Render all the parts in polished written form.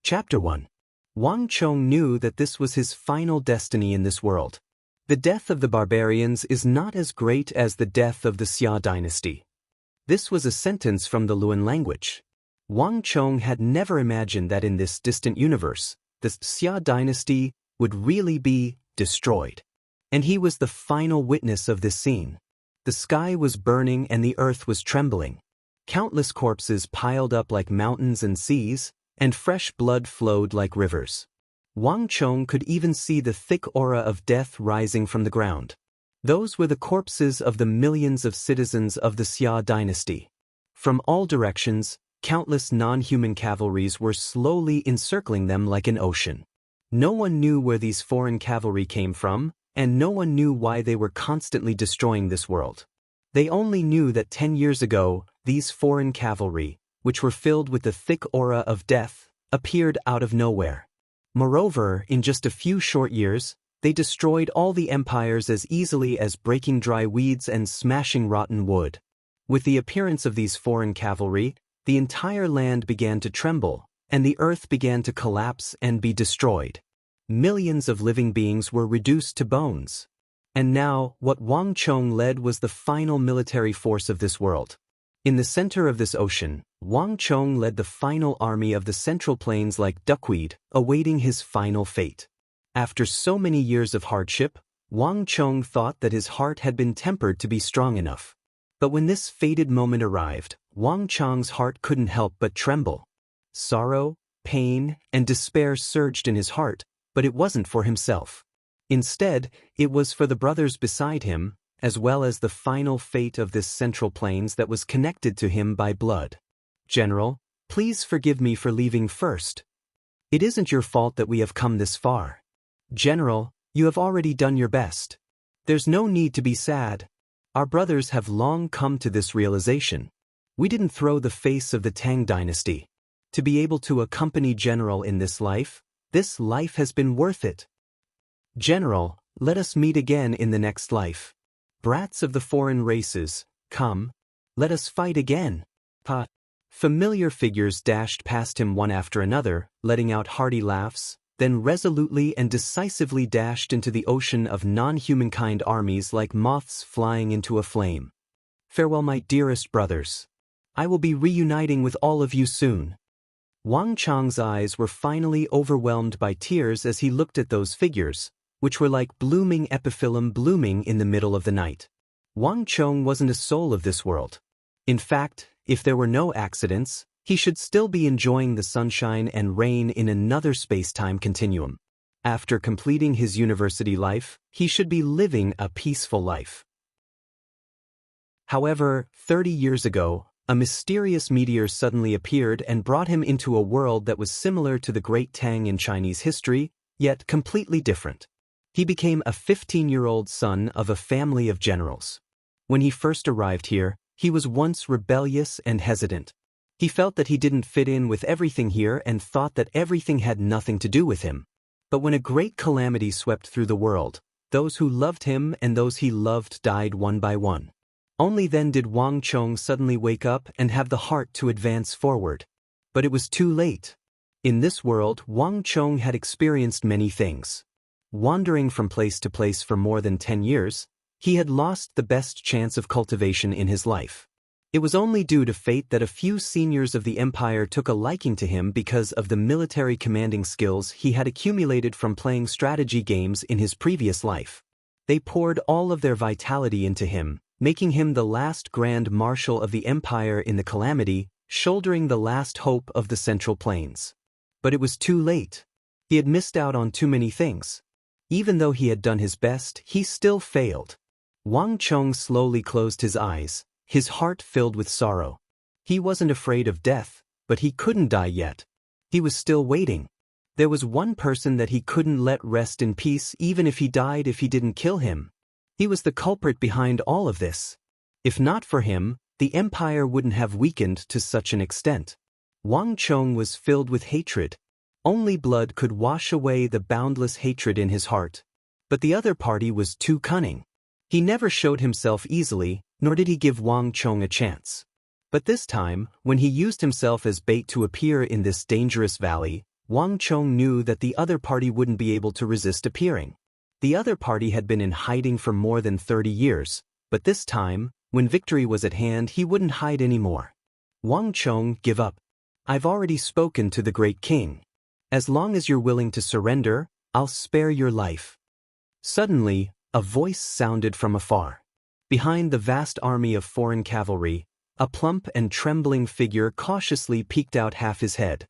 Chapter 1. Wang Chong knew that this was his final destiny in this world. The death of the barbarians is not as great as the death of the Xia dynasty. This was a sentence from the Luan language. Wang Chong had never imagined that in this distant universe, the Xia dynasty would really be destroyed. And he was the final witness of this scene. The sky was burning and the earth was trembling. Countless corpses piled up like mountains and seas, and fresh blood flowed like rivers. Wang Chong could even see the thick aura of death rising from the ground. Those were the corpses of the millions of citizens of the Xia dynasty. From all directions, countless non-human cavalries were slowly encircling them like an ocean. No one knew where these foreign cavalry came from, and no one knew why they were constantly destroying this world. They only knew that 10 years ago, these foreign cavalry, which were filled with the thick aura of death, appeared out of nowhere. Moreover, in just a few short years, they destroyed all the empires as easily as breaking dry weeds and smashing rotten wood. With the appearance of these foreign cavalry, the entire land began to tremble, and the earth began to collapse and be destroyed. Millions of living beings were reduced to bones. And now, what Wang Chong led was the final military force of this world. In the center of this ocean, Wang Chong led the final army of the Central Plains like duckweed, awaiting his final fate. After so many years of hardship, Wang Chong thought that his heart had been tempered to be strong enough. But when this fated moment arrived, Wang Chong's heart couldn't help but tremble. Sorrow, pain, and despair surged in his heart, but it wasn't for himself. Instead, it was for the brothers beside him, as well as the final fate of this Central Plains that was connected to him by blood. General, please forgive me for leaving first. It isn't your fault that we have come this far. General, you have already done your best. There's no need to be sad. Our brothers have long come to this realization. We didn't throw the face of the Tang dynasty. To be able to accompany General in this life has been worth it. General, let us meet again in the next life. Brats of the foreign races, come. Let us fight again. Familiar figures dashed past him one after another, letting out hearty laughs, then resolutely and decisively dashed into the ocean of non-humankind armies like moths flying into a flame. Farewell, my dearest brothers. I will be reuniting with all of you soon. Wang Chong's eyes were finally overwhelmed by tears as he looked at those figures, which were like blooming epiphyllum blooming in the middle of the night. Wang Chong wasn't a soul of this world. In fact, if there were no accidents, he should still be enjoying the sunshine and rain in another space-time continuum. After completing his university life, he should be living a peaceful life. However, 30 years ago, a mysterious meteor suddenly appeared and brought him into a world that was similar to the Great Tang in Chinese history, yet completely different. He became a 15-year-old son of a family of generals. When he first arrived here, he was once rebellious and hesitant. He felt that he didn't fit in with everything here and thought that everything had nothing to do with him. But when a great calamity swept through the world, those who loved him and those he loved died one by one. Only then did Wang Chong suddenly wake up and have the heart to advance forward. But it was too late. In this world, Wang Chong had experienced many things. Wandering from place to place for more than 10 years, he had lost the best chance of cultivation in his life. It was only due to fate that a few seniors of the empire took a liking to him because of the military commanding skills he had accumulated from playing strategy games in his previous life. They poured all of their vitality into him, making him the last grand marshal of the empire in the calamity, shouldering the last hope of the Central Plains. But it was too late. He had missed out on too many things. Even though he had done his best, he still failed. Wang Chong slowly closed his eyes, his heart filled with sorrow. He wasn't afraid of death, but he couldn't die yet. He was still waiting. There was one person that he couldn't let rest in peace even if he died if he didn't kill him. He was the culprit behind all of this. If not for him, the empire wouldn't have weakened to such an extent. Wang Chong was filled with hatred. Only blood could wash away the boundless hatred in his heart. But the other party was too cunning. He never showed himself easily, nor did he give Wang Chong a chance. But this time, when he used himself as bait to appear in this dangerous valley, Wang Chong knew that the other party wouldn't be able to resist appearing. The other party had been in hiding for more than 30 years, but this time, when victory was at hand, he wouldn't hide anymore. Wang Chong, give up. I've already spoken to the great king. As long as you're willing to surrender, I'll spare your life. Suddenly, a voice sounded from afar. Behind the vast army of foreign cavalry, a plump and trembling figure cautiously peeked out half his head.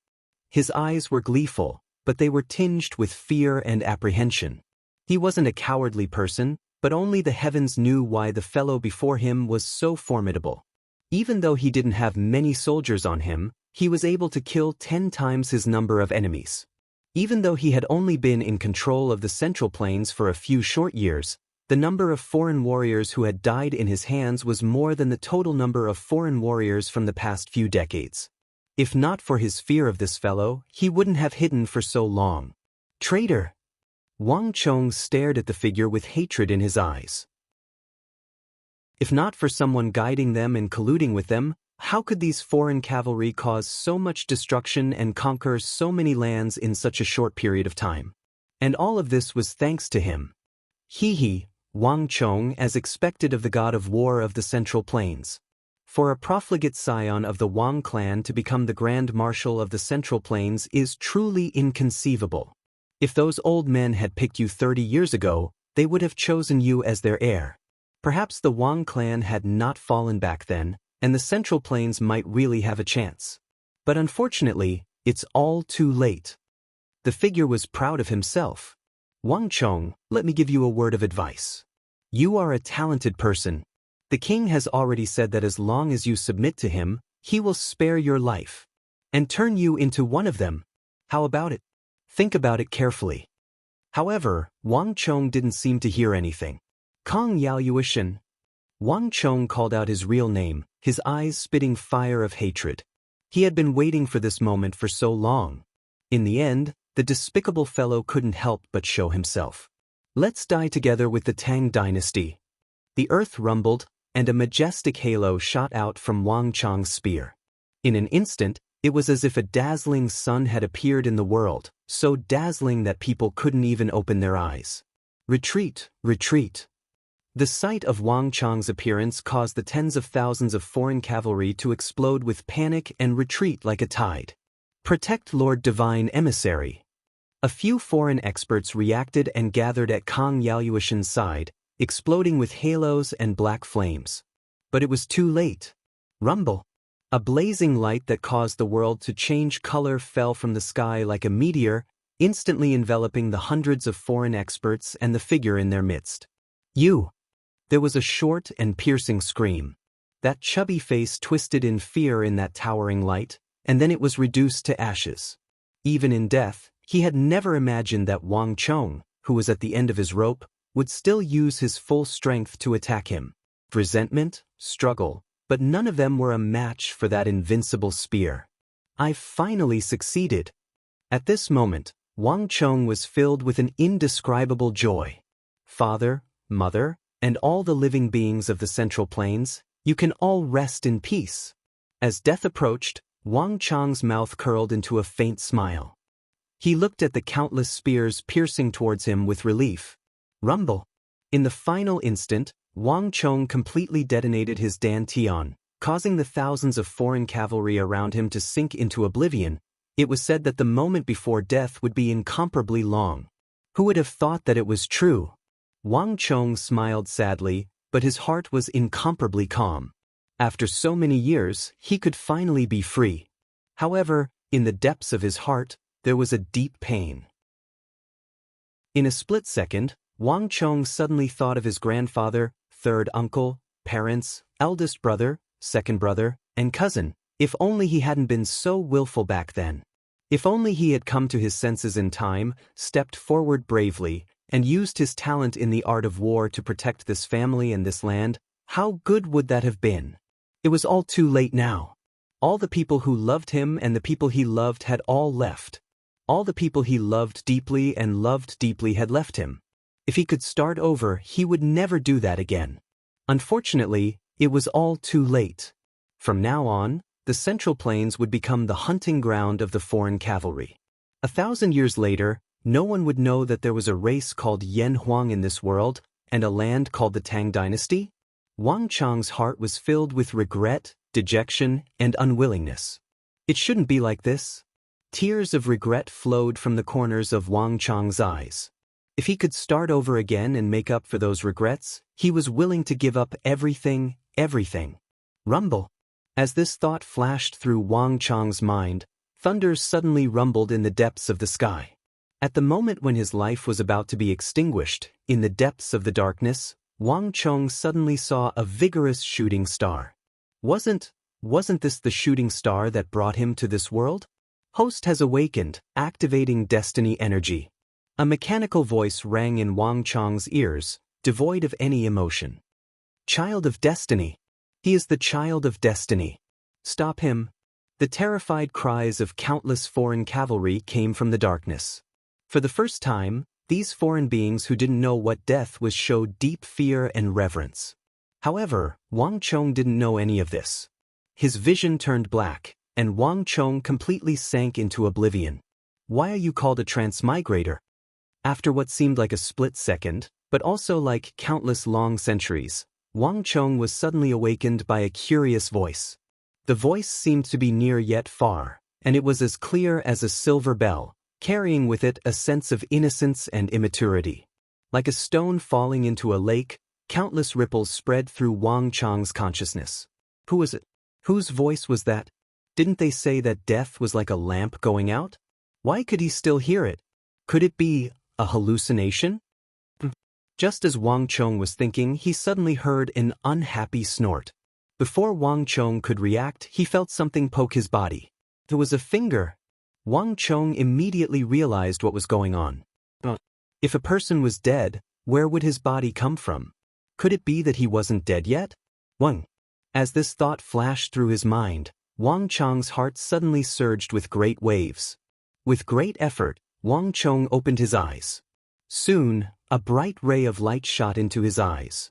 His eyes were gleeful, but they were tinged with fear and apprehension. He wasn't a cowardly person, but only the heavens knew why the fellow before him was so formidable. Even though he didn't have many soldiers on him, he was able to kill 10 times his number of enemies. Even though he had only been in control of the Central Plains for a few short years, the number of foreign warriors who had died in his hands was more than the total number of foreign warriors from the past few decades. If not for his fear of this fellow, he wouldn't have hidden for so long. Traitor! Wang Chong stared at the figure with hatred in his eyes. If not for someone guiding them and colluding with them, how could these foreign cavalry cause so much destruction and conquer so many lands in such a short period of time? And all of this was thanks to him. He, Wang Chong, as expected of the god of war of the Central Plains. For a profligate scion of the Wang clan to become the Grand Marshal of the Central Plains is truly inconceivable. If those old men had picked you 30 years ago, they would have chosen you as their heir. Perhaps the Wang clan had not fallen back then, and the Central Plains might really have a chance. But unfortunately, it's all too late. The figure was proud of himself. Wang Chong, let me give you a word of advice. You are a talented person. The king has already said that as long as you submit to him, he will spare your life and turn you into one of them. How about it? Think about it carefully. However, Wang Chong didn't seem to hear anything. Kong Yaoyuishan. Wang Chong called out his real name, his eyes spitting fire of hatred. He had been waiting for this moment for so long. In the end, the despicable fellow couldn't help but show himself. Let's die together with the Tang dynasty. The earth rumbled, and a majestic halo shot out from Wang Chong's spear. In an instant, it was as if a dazzling sun had appeared in the world, so dazzling that people couldn't even open their eyes. Retreat, retreat. The sight of Wang Chong's appearance caused the tens of thousands of foreign cavalry to explode with panic and retreat like a tide. Protect Lord Divine Emissary. A few foreign experts reacted and gathered at Kong Yaoyuishan's side, exploding with halos and black flames. But it was too late. Rumble. A blazing light that caused the world to change color fell from the sky like a meteor, instantly enveloping the hundreds of foreign experts and the figure in their midst. You! There was a short and piercing scream. That chubby face twisted in fear in that towering light, and then it was reduced to ashes. Even in death, he had never imagined that Wang Chong, who was at the end of his rope, would still use his full strength to attack him. Resentment, struggle, but none of them were a match for that invincible spear. I've finally succeeded. At this moment, Wang Chong was filled with an indescribable joy. Father, mother, and all the living beings of the Central Plains, you can all rest in peace. As death approached, Wang Chong's mouth curled into a faint smile. He looked at the countless spears piercing towards him with relief. Rumble. In the final instant, Wang Chong completely detonated his dantian, causing the thousands of foreign cavalry around him to sink into oblivion. It was said that the moment before death would be incomparably long. Who would have thought that it was true? Wang Chong smiled sadly, but his heart was incomparably calm. After so many years, he could finally be free. However, in the depths of his heart, there was a deep pain. In a split second, Wang Chong suddenly thought of his grandfather, third uncle, parents, eldest brother, second brother, and cousin. If only he hadn't been so willful back then. If only he had come to his senses in time, stepped forward bravely, and used his talent in the art of war to protect this family and this land, how good would that have been? It was all too late now. All the people who loved him and the people he loved had all left. All the people he loved deeply and loved deeply had left him. If he could start over, he would never do that again. Unfortunately, it was all too late. From now on, the Central Plains would become the hunting ground of the foreign cavalry. 1,000 years later, no one would know that there was a race called Yan Huang in this world, and a land called the Tang Dynasty? Wang Chang's heart was filled with regret, dejection, and unwillingness. It shouldn't be like this. Tears of regret flowed from the corners of Wang Chang's eyes. If he could start over again and make up for those regrets, he was willing to give up everything, everything. Rumble. As this thought flashed through Wang Chang's mind, thunder suddenly rumbled in the depths of the sky. At the moment when his life was about to be extinguished, in the depths of the darkness, Wang Chong suddenly saw a vigorous shooting star. Wasn't this the shooting star that brought him to this world? Host has awakened, activating destiny energy. A mechanical voice rang in Wang Chong's ears, devoid of any emotion. Child of destiny. He is the child of destiny. Stop him. The terrified cries of countless foreign cavalry came from the darkness. For the first time, these foreign beings who didn't know what death was showed deep fear and reverence. However, Wang Chong didn't know any of this. His vision turned black, and Wang Chong completely sank into oblivion. Why are you called a transmigrator? After what seemed like a split second, but also like countless long centuries, Wang Chong was suddenly awakened by a curious voice. The voice seemed to be near yet far, and it was as clear as a silver bell, carrying with it a sense of innocence and immaturity. Like a stone falling into a lake, countless ripples spread through Wang Chong's consciousness. Who was it? Whose voice was that? Didn't they say that death was like a lamp going out? Why could he still hear it? Could it be a hallucination? Just as Wang Chong was thinking, he suddenly heard an unhappy snort. Before Wang Chong could react, he felt something poke his body. There was a finger. Wang Chong immediately realized what was going on. If a person was dead, where would his body come from? Could it be that he wasn't dead yet? As this thought flashed through his mind, Wang Chong's heart suddenly surged with great waves. With great effort, Wang Chong opened his eyes. Soon, a bright ray of light shot into his eyes.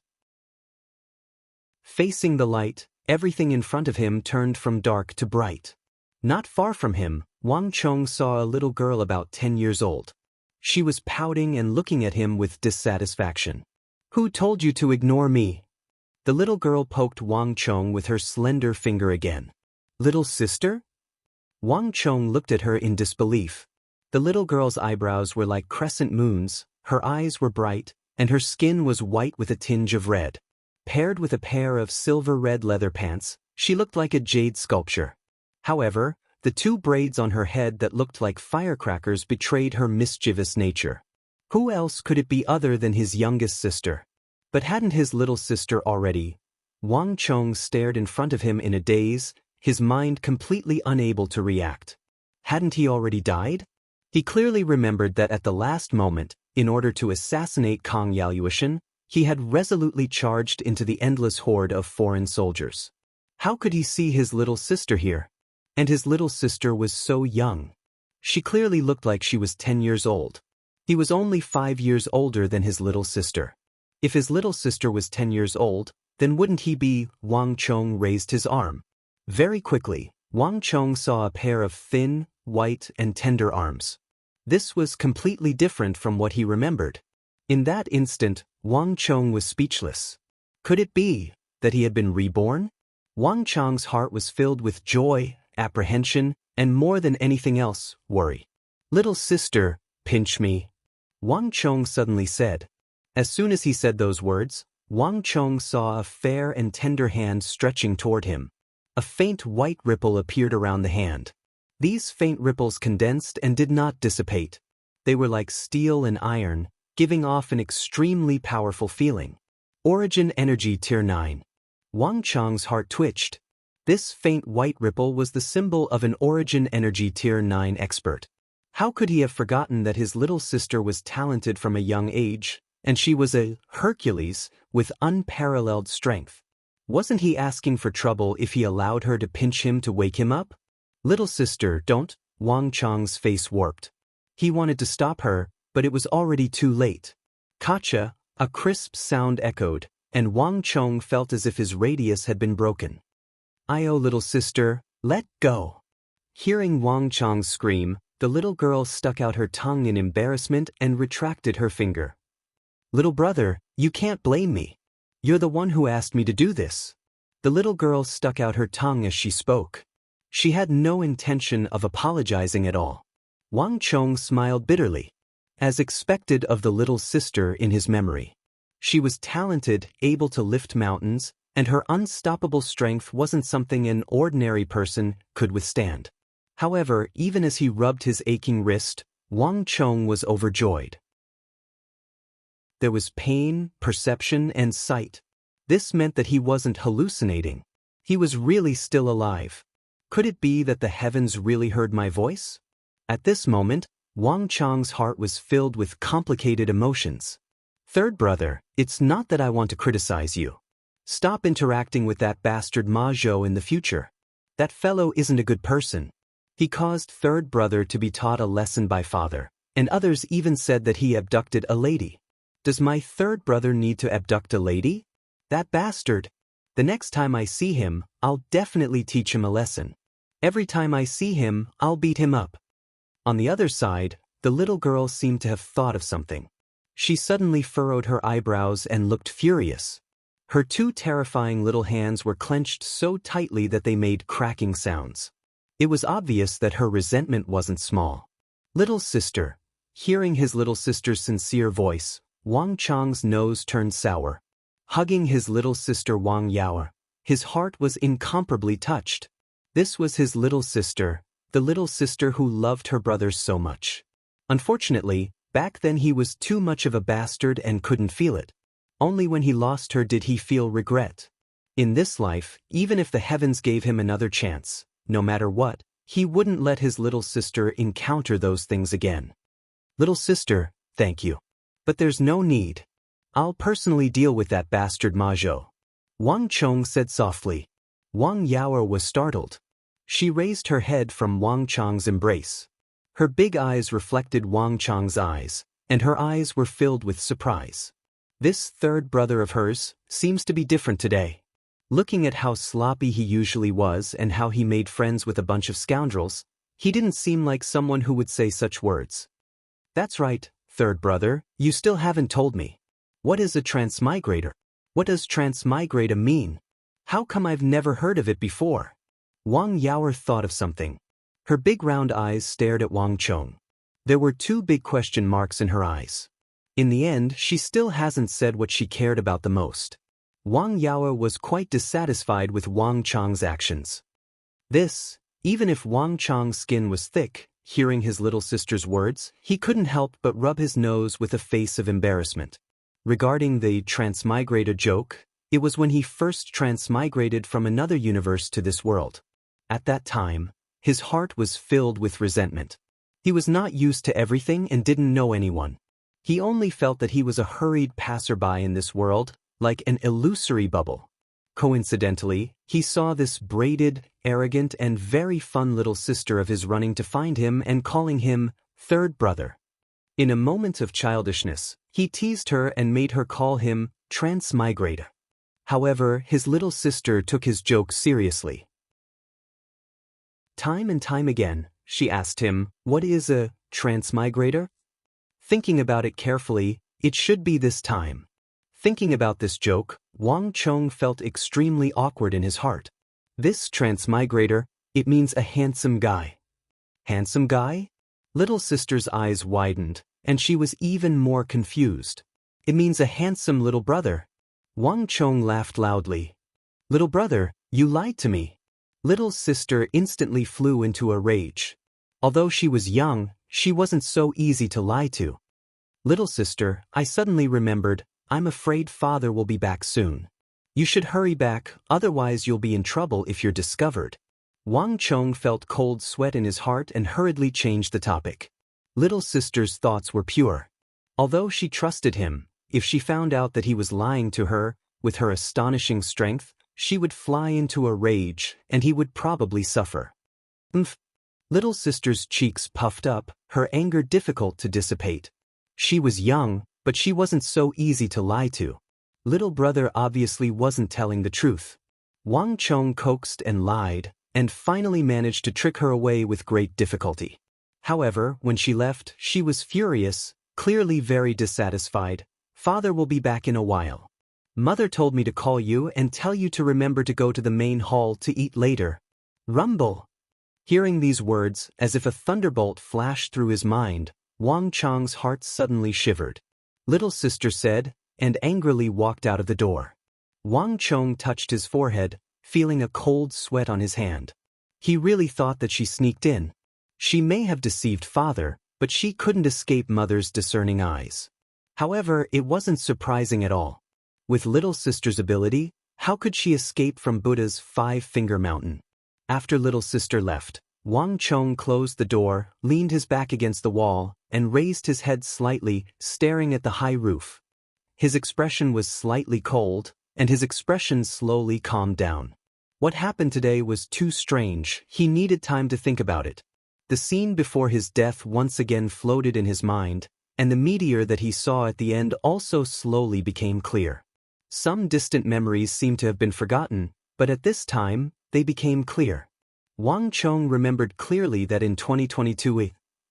Facing the light, everything in front of him turned from dark to bright. Not far from him, Wang Chong saw a little girl about 10 years old. She was pouting and looking at him with dissatisfaction. Who told you to ignore me? The little girl poked Wang Chong with her slender finger again. Little sister? Wang Chong looked at her in disbelief. The little girl's eyebrows were like crescent moons, her eyes were bright, and her skin was white with a tinge of red. Paired with a pair of silver-red leather pants, she looked like a jade sculpture. However, the two braids on her head that looked like firecrackers betrayed her mischievous nature. Who else could it be other than his youngest sister? But hadn't his little sister already? Wang Chong stared in front of him in a daze, his mind completely unable to react. Hadn't he already died? He clearly remembered that at the last moment, in order to assassinate Kang Yaoyuan, he had resolutely charged into the endless horde of foreign soldiers. How could he see his little sister here? And his little sister was so young. She clearly looked like she was 10 years old. He was only 5 years older than his little sister. If his little sister was 10 years old, then wouldn't he be? Wang Chong raised his arm. Very quickly, Wang Chong saw a pair of thin, white, and tender arms. This was completely different from what he remembered. In that instant, Wang Chong was speechless. Could it be that he had been reborn? Wang Chong's heart was filled with joy, apprehension, and more than anything else, worry. Little sister, pinch me, Wang Chong suddenly said. As soon as he said those words, Wang Chong saw a fair and tender hand stretching toward him. A faint white ripple appeared around the hand. These faint ripples condensed and did not dissipate. They were like steel and iron, giving off an extremely powerful feeling. Origin Energy Tier 9. Wang Chong's heart twitched. This faint white ripple was the symbol of an Origin Energy Tier 9 expert. How could he have forgotten that his little sister was talented from a young age, and she was a Hercules with unparalleled strength? Wasn't he asking for trouble if he allowed her to pinch him to wake him up? Little sister, don't. Wang Chong's face warped. He wanted to stop her, but it was already too late. Kacha, a crisp sound echoed, and Wang Chong felt as if his radius had been broken. Little sister, let go. Hearing Wang Chong's scream, The little girl stuck out her tongue in embarrassment and retracted her finger. Little brother, you can't blame me. You're the one who asked me to do this. The little girl stuck out her tongue as she spoke. She had no intention of apologizing at all. Wang Chong smiled bitterly, as expected of the little sister in his memory. She was talented, able to lift mountains, and her unstoppable strength wasn't something an ordinary person could withstand. However, even as he rubbed his aching wrist, Wang Chong was overjoyed. There was pain, perception, and sight. This meant that he wasn't hallucinating. He was really still alive. Could it be that the heavens really heard my voice? At this moment, Wang Chong's heart was filled with complicated emotions. Third brother, it's not that I want to criticize you. Stop interacting with that bastard Ma Zhou in the future. That fellow isn't a good person. He caused third brother to be taught a lesson by father, and others even said that he abducted a lady. Does my third brother need to abduct a lady? That bastard. The next time I see him, I'll definitely teach him a lesson. Every time I see him, I'll beat him up. On the other side, the little girl seemed to have thought of something. She suddenly furrowed her eyebrows and looked furious. Her two terrifying little hands were clenched so tightly that they made cracking sounds. It was obvious that her resentment wasn't small. Little sister. Hearing his little sister's sincere voice, Wang Chong's nose turned sour. Hugging his little sister Wang Yao, his heart was incomparably touched. This was his little sister, the little sister who loved her brothers so much. Unfortunately, back then he was too much of a bastard and couldn't feel it. Only when he lost her did he feel regret. In this life, even if the heavens gave him another chance, no matter what, he wouldn't let his little sister encounter those things again. Little sister, thank you. But there's no need. I'll personally deal with that bastard Ma Zhou. Wang Chong said softly. Wang Yao was startled. She raised her head from Wang Chong's embrace. Her big eyes reflected Wang Chong's eyes, and her eyes were filled with surprise. This third brother of hers seems to be different today. Looking at how sloppy he usually was and how he made friends with a bunch of scoundrels, he didn't seem like someone who would say such words. That's right, third brother, you still haven't told me. What is a transmigrator? What does transmigrator mean? How come I've never heard of it before? Wang Yao thought of something. Her big round eyes stared at Wang Chong. There were two big question marks in her eyes. In the end, she still hasn't said what she cared about the most. Wang Yao was quite dissatisfied with Wang Chong's actions. Even if Wang Chong's skin was thick, hearing his little sister's words, he couldn't help but rub his nose with a face of embarrassment. Regarding the transmigrator joke, it was when he first transmigrated from another universe to this world. At that time, his heart was filled with resentment. He was not used to everything and didn't know anyone. He only felt that he was a hurried passerby in this world, like an illusory bubble. Coincidentally, he saw this braided, arrogant, and very fun little sister of his running to find him and calling him third brother. In a moment of childishness, he teased her and made her call him transmigrator. However, his little sister took his joke seriously. Time and time again, she asked him, "What is a transmigrator?" Thinking about it carefully, it should be this time. Thinking about this joke, Wang Chong felt extremely awkward in his heart. This transmigrator, it means a handsome guy. Handsome guy? Little sister's eyes widened, and she was even more confused. It means a handsome little brother. Wang Chong laughed loudly. Little brother, you lied to me. Little sister instantly flew into a rage. Although she was young, she wasn't so easy to lie to. Little sister, I suddenly remembered, I'm afraid father will be back soon. You should hurry back, otherwise you'll be in trouble if you're discovered. Wang Chong felt cold sweat in his heart and hurriedly changed the topic. Little sister's thoughts were pure. Although she trusted him, if she found out that he was lying to her, with her astonishing strength, she would fly into a rage, and he would probably suffer. Little sister's cheeks puffed up, her anger difficult to dissipate. She was young, but she wasn't so easy to lie to. Little brother obviously wasn't telling the truth. Wang Chong coaxed and lied, and finally managed to trick her away with great difficulty. However, when she left, she was furious, clearly very dissatisfied. "Father will be back in a while. Mother told me to call you and tell you to remember to go to the main hall to eat later." Rumble! Hearing these words, as if a thunderbolt flashed through his mind, Wang Chang's heart suddenly shivered. "Little sister said," and angrily walked out of the door. Wang Chong touched his forehead, feeling a cold sweat on his hand. He really thought that she sneaked in. She may have deceived father, but she couldn't escape mother's discerning eyes. However, it wasn't surprising at all. With little sister's ability, how could she escape from Buddha's five-finger mountain? After little sister left, Wang Chong closed the door, leaned his back against the wall, and raised his head slightly, staring at the high roof. His expression was slightly cold, and his expression slowly calmed down. What happened today was too strange. He needed time to think about it. The scene before his death once again floated in his mind, and the meteor that he saw at the end also slowly became clear. Some distant memories seemed to have been forgotten, but at this time, they became clear. Wang Chong remembered clearly that in 2022,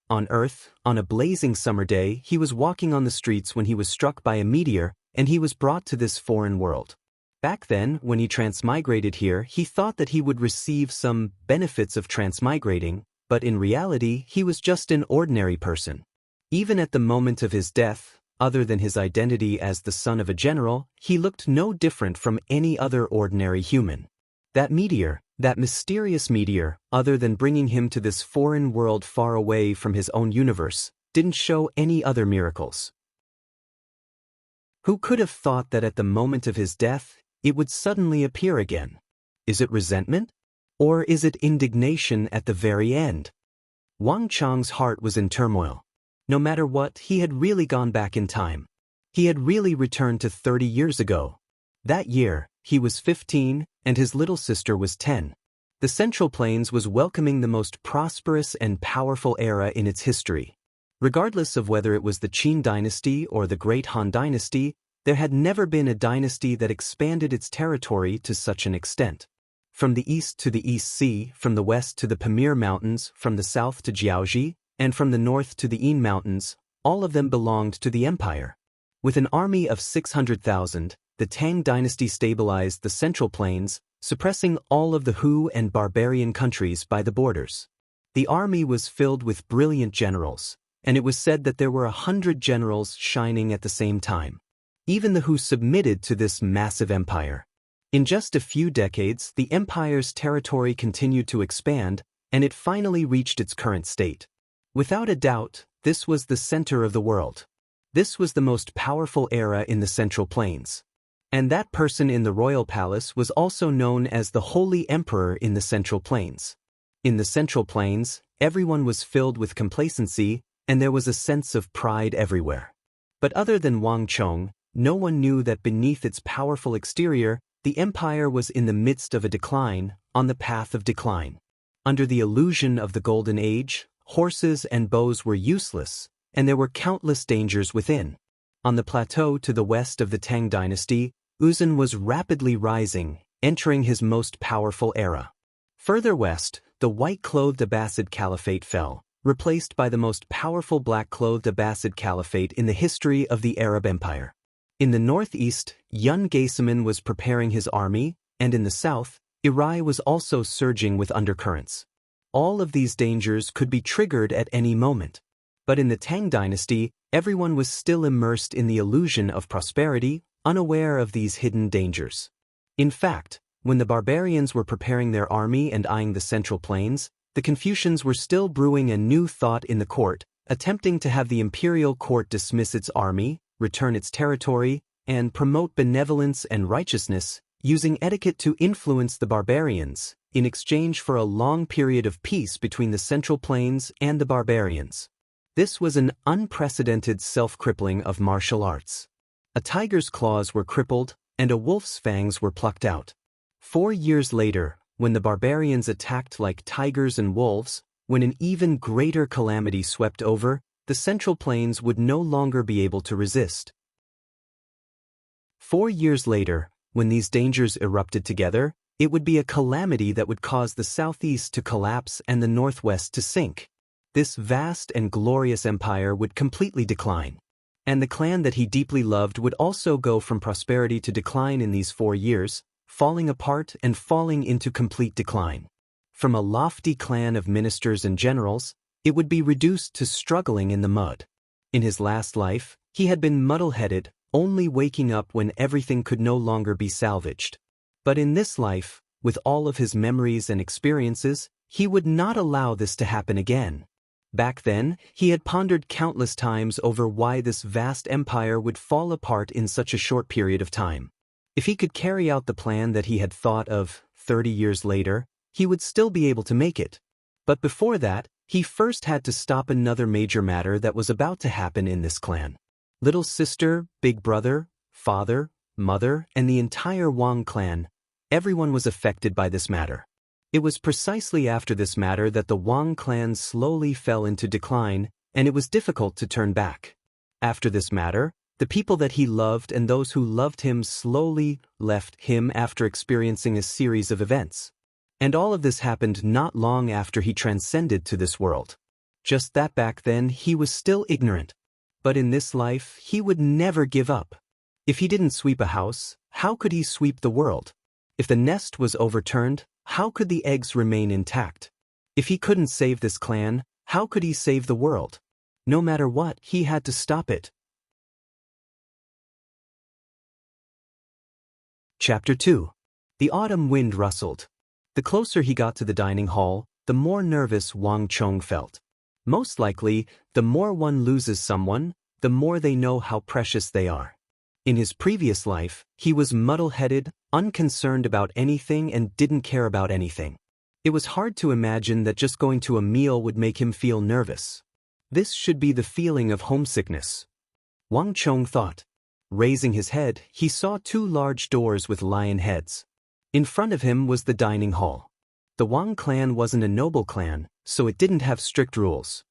on Earth, on a blazing summer day, he was walking on the streets when he was struck by a meteor, and he was brought to this foreign world. Back then, when he transmigrated here, he thought that he would receive some benefits of transmigrating, but in reality, he was just an ordinary person. Even at the moment of his death, other than his identity as the son of a general, he looked no different from any other ordinary human. That meteor, that mysterious meteor, other than bringing him to this foreign world far away from his own universe, didn't show any other miracles. Who could have thought that at the moment of his death, it would suddenly appear again? Is it resentment? Or is it indignation at the very end? Wang Chang's heart was in turmoil. No matter what, he had really gone back in time. He had really returned to 30 years ago. That year, he was 15, and his little sister was 10. The Central Plains was welcoming the most prosperous and powerful era in its history. Regardless of whether it was the Qin dynasty or the Great Han dynasty, there had never been a dynasty that expanded its territory to such an extent. From the east to the East Sea, from the west to the Pamir Mountains, from the south to Jiaoji, and from the north to the Yin Mountains, all of them belonged to the empire. With an army of 600,000, the Tang dynasty stabilized the Central Plains, suppressing all of the Hu and barbarian countries by the borders. The army was filled with brilliant generals, and it was said that there were 100 generals shining at the same time. Even the Hu submitted to this massive empire. In just a few decades, the empire's territory continued to expand, and it finally reached its current state. Without a doubt, this was the center of the world. This was the most powerful era in the Central Plains. And that person in the royal palace was also known as the Holy Emperor in the Central Plains. In the Central Plains, everyone was filled with complacency, and there was a sense of pride everywhere. But other than Wang Chong, no one knew that beneath its powerful exterior, the empire was in the midst of a decline, on the path of decline. Under the illusion of the Golden Age, horses and bows were useless, and there were countless dangers within. On the plateau to the west of the Tang dynasty, Uzun was rapidly rising, entering his most powerful era. Further west, the white-clothed Abbasid Caliphate fell, replaced by the most powerful black-clothed Abbasid Caliphate in the history of the Arab Empire. In the northeast, Yun Gaisaman was preparing his army, and in the south, Irai was also surging with undercurrents. All of these dangers could be triggered at any moment. But in the Tang dynasty, everyone was still immersed in the illusion of prosperity, unaware of these hidden dangers. In fact, when the barbarians were preparing their army and eyeing the Central Plains, the Confucians were still brewing a new thought in the court, attempting to have the imperial court dismiss its army, return its territory, and promote benevolence and righteousness, using etiquette to influence the barbarians, in exchange for a long period of peace between the Central Plains and the barbarians. This was an unprecedented self-crippling of martial arts. A tiger's claws were crippled, and a wolf's fangs were plucked out. 4 years later, when the barbarians attacked like tigers and wolves, when an even greater calamity swept over, the Central Plains would no longer be able to resist. 4 years later, when these dangers erupted together, it would be a calamity that would cause the southeast to collapse and the northwest to sink. this vast and glorious empire would completely decline. And the clan that he deeply loved would also go from prosperity to decline in these 4 years, falling apart and falling into complete decline. From a lofty clan of ministers and generals, it would be reduced to struggling in the mud. In his last life, he had been muddle-headed, only waking up when everything could no longer be salvaged. But in this life, with all of his memories and experiences, he would not allow this to happen again. Back then, he had pondered countless times over why this vast empire would fall apart in such a short period of time. If he could carry out the plan that he had thought of 30 years later, he would still be able to make it. But before that, he first had to stop another major matter that was about to happen in this clan. Little sister, big brother, father, mother, and the entire Wang clan, everyone was affected by this matter. It was precisely after this matter that the Wang clan slowly fell into decline, and it was difficult to turn back. After this matter, the people that he loved and those who loved him slowly left him after experiencing a series of events. And all of this happened not long after he transcended to this world. Just that back then he was still ignorant. But in this life, he would never give up. If he didn't sweep a house, how could he sweep the world? If the nest was overturned, how could the eggs remain intact? If he couldn't save this clan, how could he save the world? No matter what, he had to stop it. Chapter 2. The autumn wind rustled. The closer he got to the dining hall, the more nervous Wang Chong felt. Most likely, the more one loses someone, the more they know how precious they are. In his previous life, he was muddle-headed, unconcerned about anything and didn't care about anything. It was hard to imagine that just going to a meal would make him feel nervous. This should be the feeling of homesickness. Wang Chong thought. Raising his head, he saw 2 large doors with lion heads. In front of him was the dining hall. The Wang clan wasn't a noble clan, so it didn't have strict rules.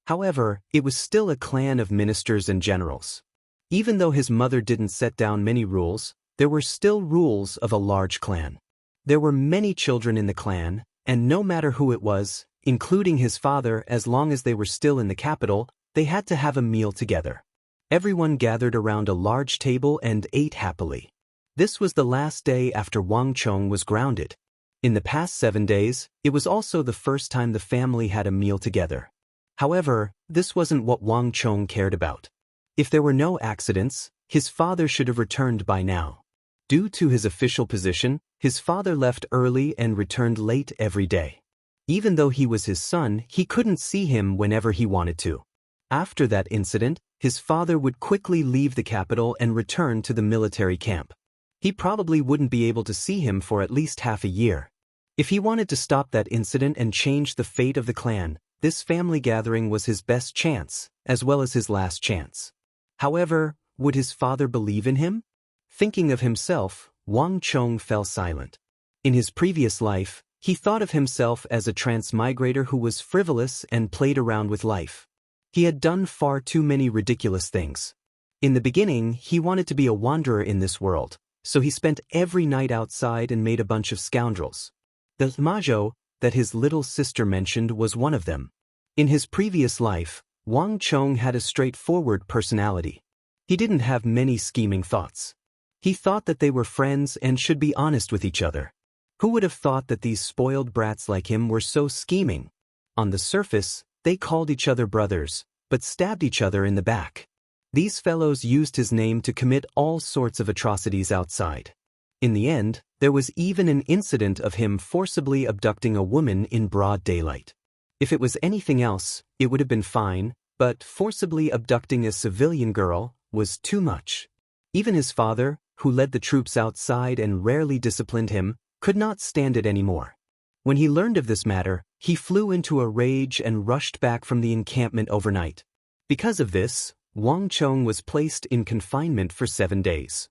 However, it was still a clan of ministers and generals. Even though his mother didn't set down many rules, there were still rules of a large clan. There were many children in the clan, and no matter who it was, including his father, as long as they were still in the capital, they had to have a meal together. Everyone gathered around a large table and ate happily. This was the last day after Wang Chong was grounded. In the past 7 days, it was also the first time the family had a meal together. However, this wasn't what Wang Chong cared about. If there were no accidents, his father should have returned by now. Due to his official position, his father left early and returned late every day. Even though he was his son, he couldn't see him whenever he wanted to. After that incident, his father would quickly leave the capital and return to the military camp. He probably wouldn't be able to see him for at least half a year. If he wanted to stop that incident and change the fate of the clan, this family gathering was his best chance, as well as his last chance. However, would his father believe in him? Thinking of himself, Wang Chong fell silent. In his previous life, he thought of himself as a transmigrator who was frivolous and played around with life. He had done far too many ridiculous things. In the beginning, he wanted to be a wanderer in this world, so he spent every night outside and made a bunch of scoundrels. The Majo that his little sister mentioned was one of them. In his previous life, Wang Chong had a straightforward personality. He didn't have many scheming thoughts. He thought that they were friends and should be honest with each other. Who would have thought that these spoiled brats like him were so scheming? On the surface, they called each other brothers, but stabbed each other in the back. These fellows used his name to commit all sorts of atrocities outside. In the end, there was even an incident of him forcibly abducting a woman in broad daylight. If it was anything else, it would have been fine, but forcibly abducting a civilian girl was too much. Even his father, who led the troops outside and rarely disciplined him, could not stand it anymore. When he learned of this matter, he flew into a rage and rushed back from the encampment overnight. Because of this, Wang Chong was placed in confinement for 7 days.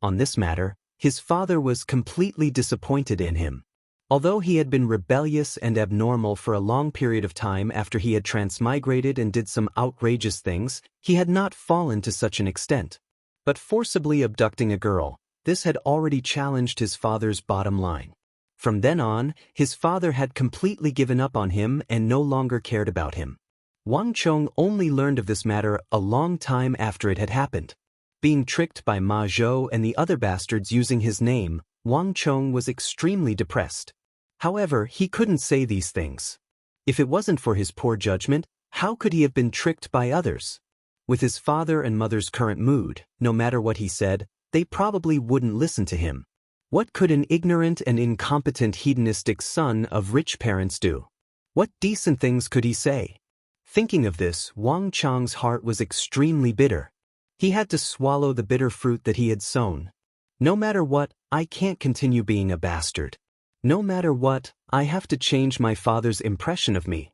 On this matter, his father was completely disappointed in him. Although he had been rebellious and abnormal for a long period of time after he had transmigrated and did some outrageous things, he had not fallen to such an extent. But forcibly abducting a girl, this had already challenged his father's bottom line. From then on, his father had completely given up on him and no longer cared about him. Wang Chong only learned of this matter a long time after it had happened. Being tricked by Ma Zhou and the other bastards using his name, Wang Chong was extremely depressed. However, he couldn't say these things. If it wasn't for his poor judgment, how could he have been tricked by others? With his father and mother's current mood, no matter what he said, they probably wouldn't listen to him. What could an ignorant and incompetent hedonistic son of rich parents do? What decent things could he say? Thinking of this, Wang Chong's heart was extremely bitter. He had to swallow the bitter fruit that he had sown. No matter what, I can't continue being a bastard. No matter what, I have to change my father's impression of me.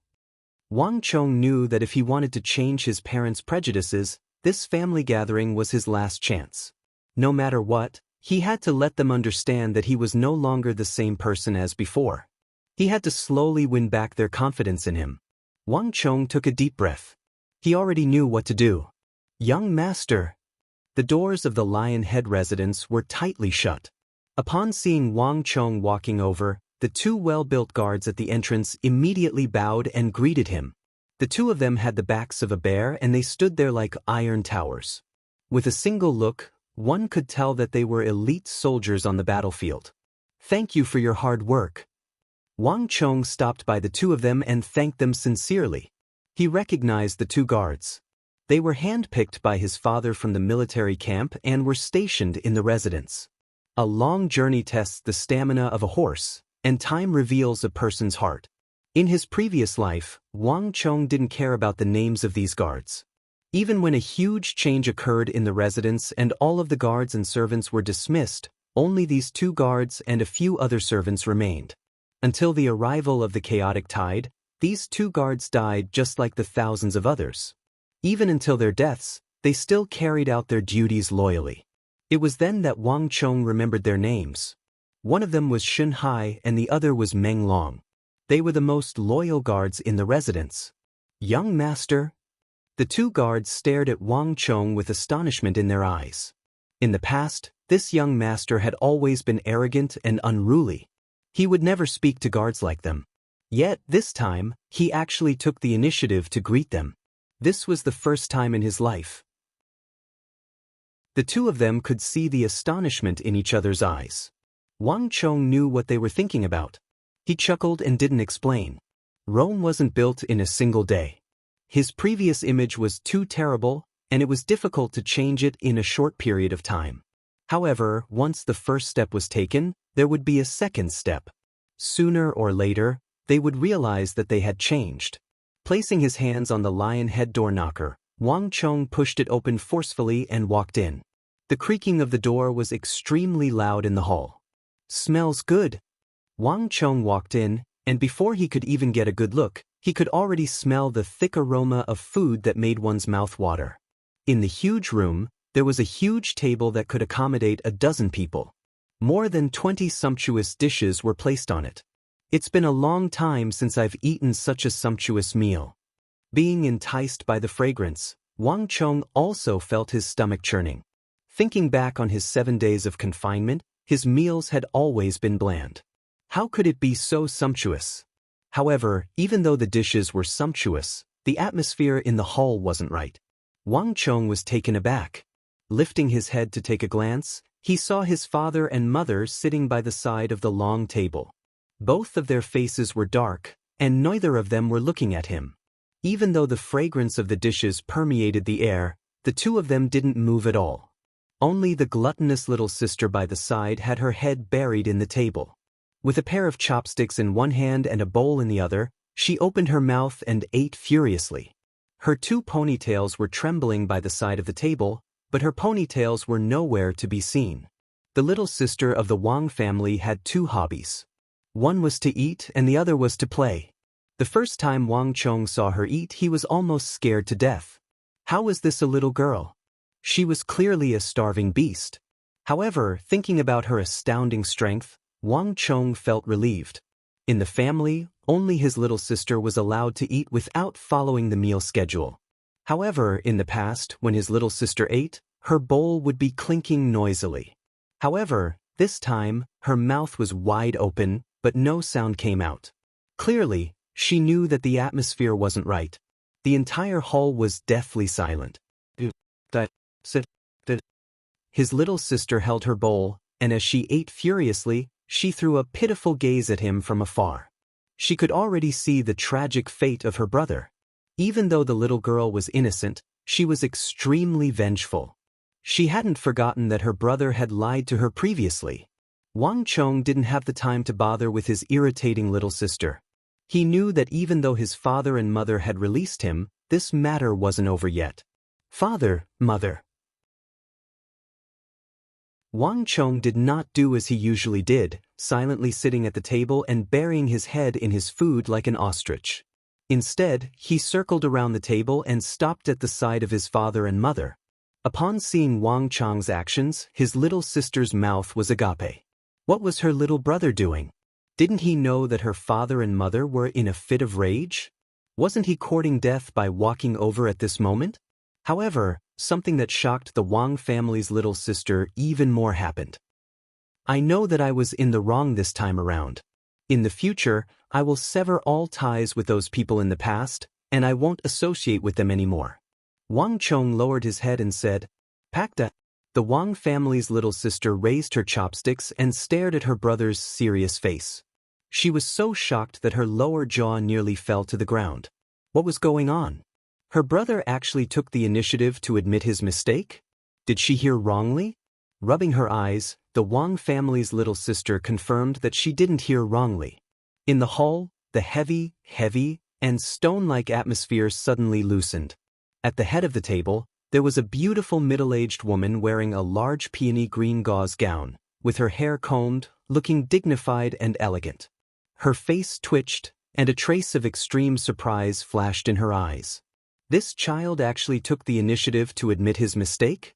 Wang Chong knew that if he wanted to change his parents' prejudices, this family gathering was his last chance. No matter what, he had to let them understand that he was no longer the same person as before. He had to slowly win back their confidence in him. Wang Chong took a deep breath. He already knew what to do. Young master. The doors of the Lion Head residence were tightly shut. Upon seeing Wang Chong walking over, the two well-built guards at the entrance immediately bowed and greeted him. The two of them had the backs of a bear and they stood there like iron towers. With a single look, one could tell that they were elite soldiers on the battlefield. Thank you for your hard work. Wang Chong stopped by the two of them and thanked them sincerely. He recognized the two guards. They were handpicked by his father from the military camp and were stationed in the residence. A long journey tests the stamina of a horse, and time reveals a person's heart. In his previous life, Wang Chong didn't care about the names of these guards. Even when a huge change occurred in the residence and all of the guards and servants were dismissed, only these two guards and a few other servants remained. Until the arrival of the chaotic tide, these two guards died just like the thousands of others. Even until their deaths, they still carried out their duties loyally. It was then that Wang Chong remembered their names. One of them was Shun Hai and the other was Meng Long. They were the most loyal guards in the residence. Young master. The two guards stared at Wang Chong with astonishment in their eyes. In the past, this young master had always been arrogant and unruly. He would never speak to guards like them. Yet, this time, he actually took the initiative to greet them. This was the first time in his life. The two of them could see the astonishment in each other's eyes. Wang Chong knew what they were thinking about. He chuckled and didn't explain. Rome wasn't built in a single day. His previous image was too terrible, and it was difficult to change it in a short period of time. However, once the first step was taken, there would be a second step. Sooner or later, they would realize that they had changed. Placing his hands on the lion head door knocker, Wang Chong pushed it open forcefully and walked in. The creaking of the door was extremely loud in the hall. Smells good. Wang Chong walked in, and before he could even get a good look, he could already smell the thick aroma of food that made one's mouth water. In the huge room, there was a huge table that could accommodate a dozen people. More than 20 sumptuous dishes were placed on it. It's been a long time since I've eaten such a sumptuous meal. Being enticed by the fragrance, Wang Chong also felt his stomach churning. Thinking back on his 7 days of confinement, his meals had always been bland. How could it be so sumptuous? However, even though the dishes were sumptuous, the atmosphere in the hall wasn't right. Wang Chong was taken aback. Lifting his head to take a glance, he saw his father and mother sitting by the side of the long table. Both of their faces were dark, and neither of them were looking at him. Even though the fragrance of the dishes permeated the air, the two of them didn't move at all. Only the gluttonous little sister by the side had her head buried in the table. With a pair of chopsticks in one hand and a bowl in the other, she opened her mouth and ate furiously. Her two ponytails were trembling by the side of the table, but her ponytails were nowhere to be seen. The little sister of the Wang family had two hobbies. One was to eat and the other was to play. The first time Wang Chong saw her eat, he was almost scared to death. How was this a little girl? She was clearly a starving beast. However, thinking about her astounding strength, Wang Chong felt relieved. In the family, only his little sister was allowed to eat without following the meal schedule. However, in the past, when his little sister ate, her bowl would be clinking noisily. However, this time, her mouth was wide open, but no sound came out. Clearly, she knew that the atmosphere wasn't right. The entire hall was deathly silent. His little sister held her bowl, and as she ate furiously, she threw a pitiful gaze at him from afar. She could already see the tragic fate of her brother. Even though the little girl was innocent, she was extremely vengeful. She hadn't forgotten that her brother had lied to her previously. Wang Chong didn't have the time to bother with his irritating little sister. He knew that even though his father and mother had released him, this matter wasn't over yet. Father, mother. Wang Chong did not do as he usually did, silently sitting at the table and burying his head in his food like an ostrich. Instead, he circled around the table and stopped at the side of his father and mother. Upon seeing Wang Chong's actions, his little sister's mouth was agape. What was her little brother doing? Didn't he know that her father and mother were in a fit of rage? Wasn't he courting death by walking over at this moment? However, something that shocked the Wang family's little sister even more happened. I know that I was in the wrong this time around. In the future, I will sever all ties with those people in the past, and I won't associate with them anymore. Wang Chong lowered his head and said, Pakta. The Wang family's little sister raised her chopsticks and stared at her brother's serious face. She was so shocked that her lower jaw nearly fell to the ground. What was going on? Her brother actually took the initiative to admit his mistake? Did she hear wrongly? Rubbing her eyes, the Wang family's little sister confirmed that she didn't hear wrongly. In the hall, the heavy, and stone-like atmosphere suddenly loosened. At the head of the table, there was a beautiful middle-aged woman wearing a large peony green gauze gown, with her hair combed, looking dignified and elegant. Her face twitched, and a trace of extreme surprise flashed in her eyes. This child actually took the initiative to admit his mistake?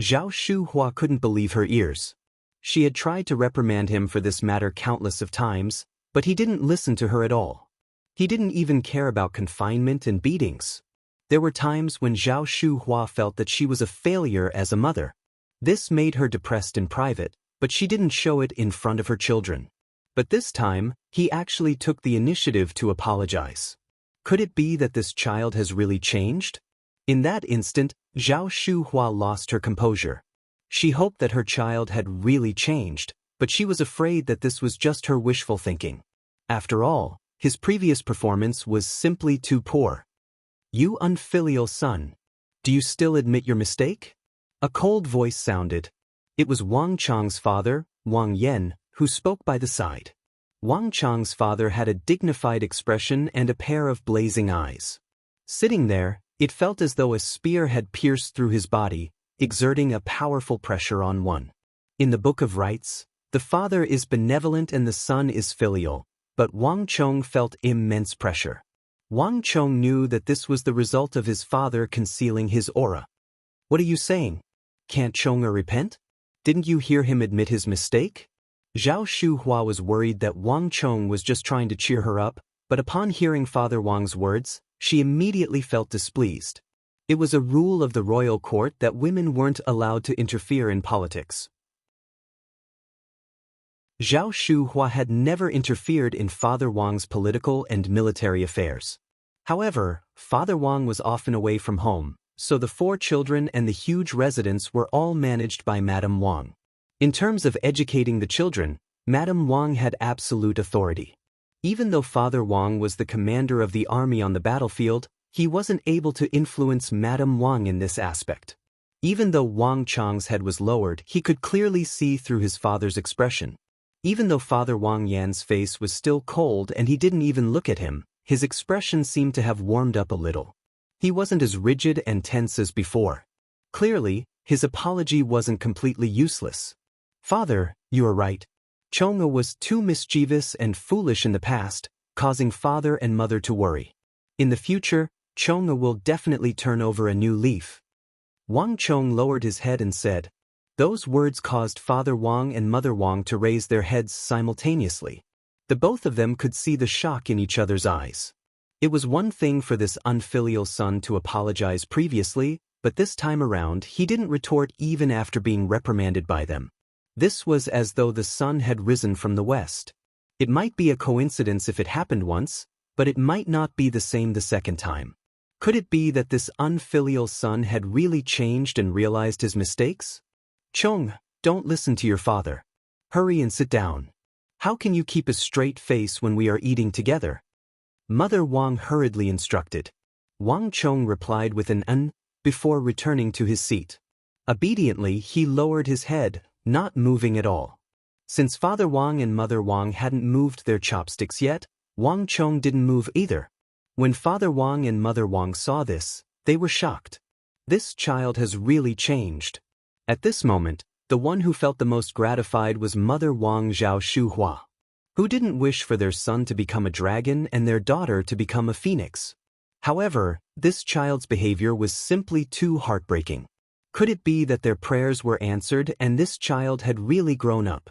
Zhao Shuhua couldn't believe her ears. She had tried to reprimand him for this matter countless of times, but he didn't listen to her at all. He didn't even care about confinement and beatings. There were times when Zhao Shuhua felt that she was a failure as a mother. This made her depressed in private, but she didn't show it in front of her children. But this time, he actually took the initiative to apologize. Could it be that this child has really changed? In that instant, Zhao Shuhua lost her composure. She hoped that her child had really changed, but she was afraid that this was just her wishful thinking. After all, his previous performance was simply too poor. You unfilial son. Do you still admit your mistake? A cold voice sounded. It was Wang Chong's father, Wang Yan, who spoke by the side. Wang Chong's father had a dignified expression and a pair of blazing eyes. Sitting there, it felt as though a spear had pierced through his body, exerting a powerful pressure on one. In the Book of Rites, the father is benevolent and the son is filial, but Wang Chong felt immense pressure. Wang Chong knew that this was the result of his father concealing his aura. What are you saying? Can't Chonga repent? Didn't you hear him admit his mistake? Zhao Shuhua was worried that Wang Chong was just trying to cheer her up, but upon hearing Father Wang's words, she immediately felt displeased. It was a rule of the royal court that women weren't allowed to interfere in politics. Zhao Shuhua had never interfered in Father Wang's political and military affairs. However, Father Wang was often away from home, so the 4 children and the huge residence were all managed by Madame Wang. In terms of educating the children, Madame Wang had absolute authority. Even though Father Wang was the commander of the army on the battlefield, he wasn't able to influence Madame Wang in this aspect. Even though Wang Chong's head was lowered, he could clearly see through his father's expression. Even though Father Wang Yan's face was still cold and he didn't even look at him, his expression seemed to have warmed up a little. He wasn't as rigid and tense as before. Clearly, his apology wasn't completely useless. Father, you are right. Chonga was too mischievous and foolish in the past, causing father and mother to worry. In the future, Chonga will definitely turn over a new leaf. Wang Chong lowered his head and said, those words caused Father Wang and Mother Wang to raise their heads simultaneously. The both of them could see the shock in each other's eyes. It was one thing for this unfilial son to apologize previously, but this time around he didn't retort even after being reprimanded by them. This was as though the sun had risen from the west. It might be a coincidence if it happened once, but it might not be the same the second time. Could it be that this unfilial son had really changed and realized his mistakes? Chong, don't listen to your father. Hurry and sit down. How can you keep a straight face when we are eating together? Mother Wang hurriedly instructed. Wang Chong replied with an before returning to his seat. Obediently, he lowered his head, not moving at all. Since Father Wang and Mother Wang hadn't moved their chopsticks yet, Wang Chong didn't move either. When Father Wang and Mother Wang saw this, they were shocked. This child has really changed. At this moment, the one who felt the most gratified was Mother Wang Zhao Shuhua, who didn't wish for their son to become a dragon and their daughter to become a phoenix. However, this child's behavior was simply too heartbreaking. Could it be that their prayers were answered and this child had really grown up?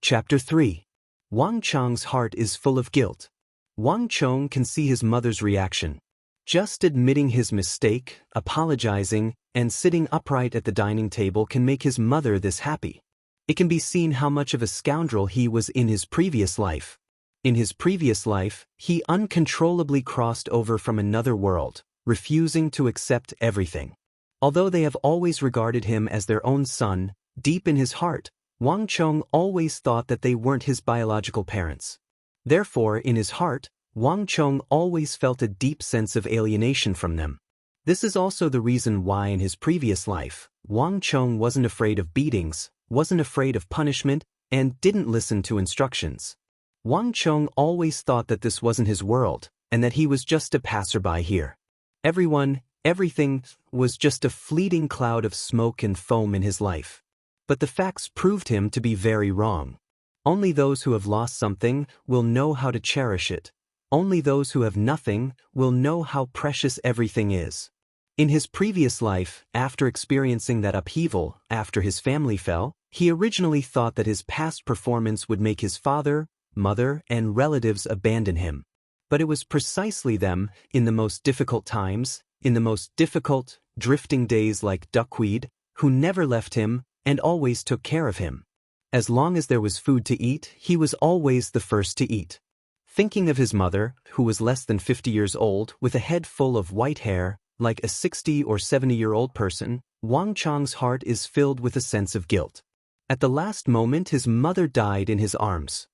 Chapter 3. Wang Chong's heart is full of guilt. Wang Chong can see his mother's reaction. Just admitting his mistake, apologizing, and sitting upright at the dining table can make his mother this happy. It can be seen how much of a scoundrel he was in his previous life. In his previous life, he uncontrollably crossed over from another world, refusing to accept everything. Although they have always regarded him as their own son, deep in his heart, Wang Chong always thought that they weren't his biological parents. Therefore, in his heart, Wang Chong always felt a deep sense of alienation from them. This is also the reason why in his previous life, Wang Chong wasn't afraid of beatings, wasn't afraid of punishment, and didn't listen to instructions. Wang Chong always thought that this wasn't his world, and that he was just a passerby here. Everything was just a fleeting cloud of smoke and foam in his life. But the facts proved him to be very wrong. Only those who have lost something will know how to cherish it. Only those who have nothing will know how precious everything is. In his previous life, after experiencing that upheaval, after his family fell, he originally thought that his past performance would make his father, mother, and relatives abandon him. But it was precisely them, in the most difficult times, in the most difficult, drifting days like duckweed, who never left him and always took care of him. As long as there was food to eat, he was always the first to eat. Thinking of his mother, who was less than 50 years old, with a head full of white hair, like a 60 or 70-year-old person, Wang Chong's heart is filled with a sense of guilt. At the last moment, his mother died in his arms.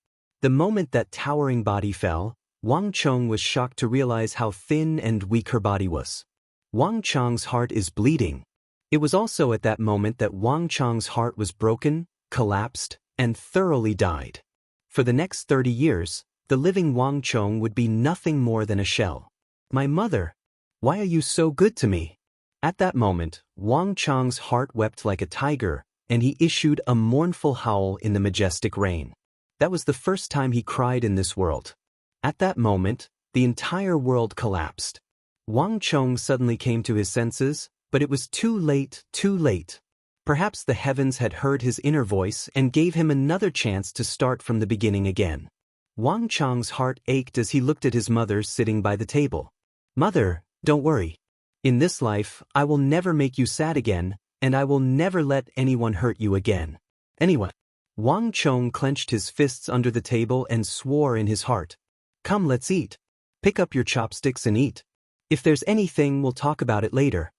The moment that towering body fell, Wang Chong was shocked to realize how thin and weak her body was. Wang Chong's heart is bleeding. It was also at that moment that Wang Chong's heart was broken, collapsed, and thoroughly died. For the next 30 years, the living Wang Chong would be nothing more than a shell. My mother, why are you so good to me? At that moment, Wang Chong's heart wept like a tiger, and he issued a mournful howl in the majestic rain. That was the first time he cried in this world. At that moment, the entire world collapsed. Wang Chong suddenly came to his senses, but it was too late, too late. Perhaps the heavens had heard his inner voice and gave him another chance to start from the beginning again. Wang Chong's heart ached as he looked at his mother sitting by the table. Mother, don't worry. In this life, I will never make you sad again, and I will never let anyone hurt you again. Anyone. Wang Chong clenched his fists under the table and swore in his heart. Come, let's eat. Pick up your chopsticks and eat. If there's anything, we'll talk about it later.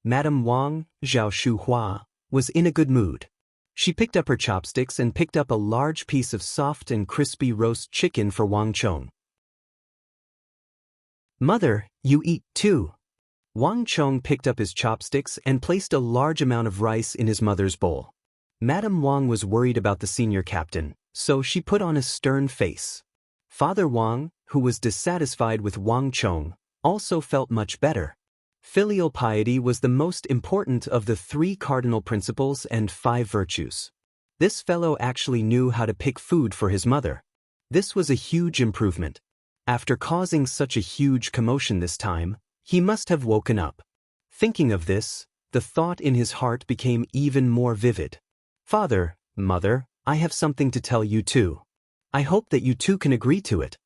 Madame Wang, Zhao Shuhua, was in a good mood. She picked up her chopsticks and picked up a large piece of soft and crispy roast chicken for Wang Chong. Mother, you eat too. Wang Chong picked up his chopsticks and placed a large amount of rice in his mother's bowl. Madame Wang was worried about the senior captain, so she put on a stern face. Father Wang, who was dissatisfied with Wang Chong, also felt much better. Filial piety was the most important of the 3 cardinal principles and 5 virtues. This fellow actually knew how to pick food for his mother. This was a huge improvement. After causing such a huge commotion this time, he must have woken up. Thinking of this, the thought in his heart became even more vivid. Father, Mother, I have something to tell you too. I hope that you two can agree to it.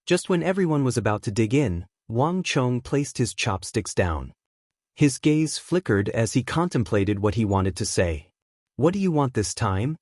Just when everyone was about to dig in, Wang Chong placed his chopsticks down. His gaze flickered as he contemplated what he wanted to say. What do you want this time?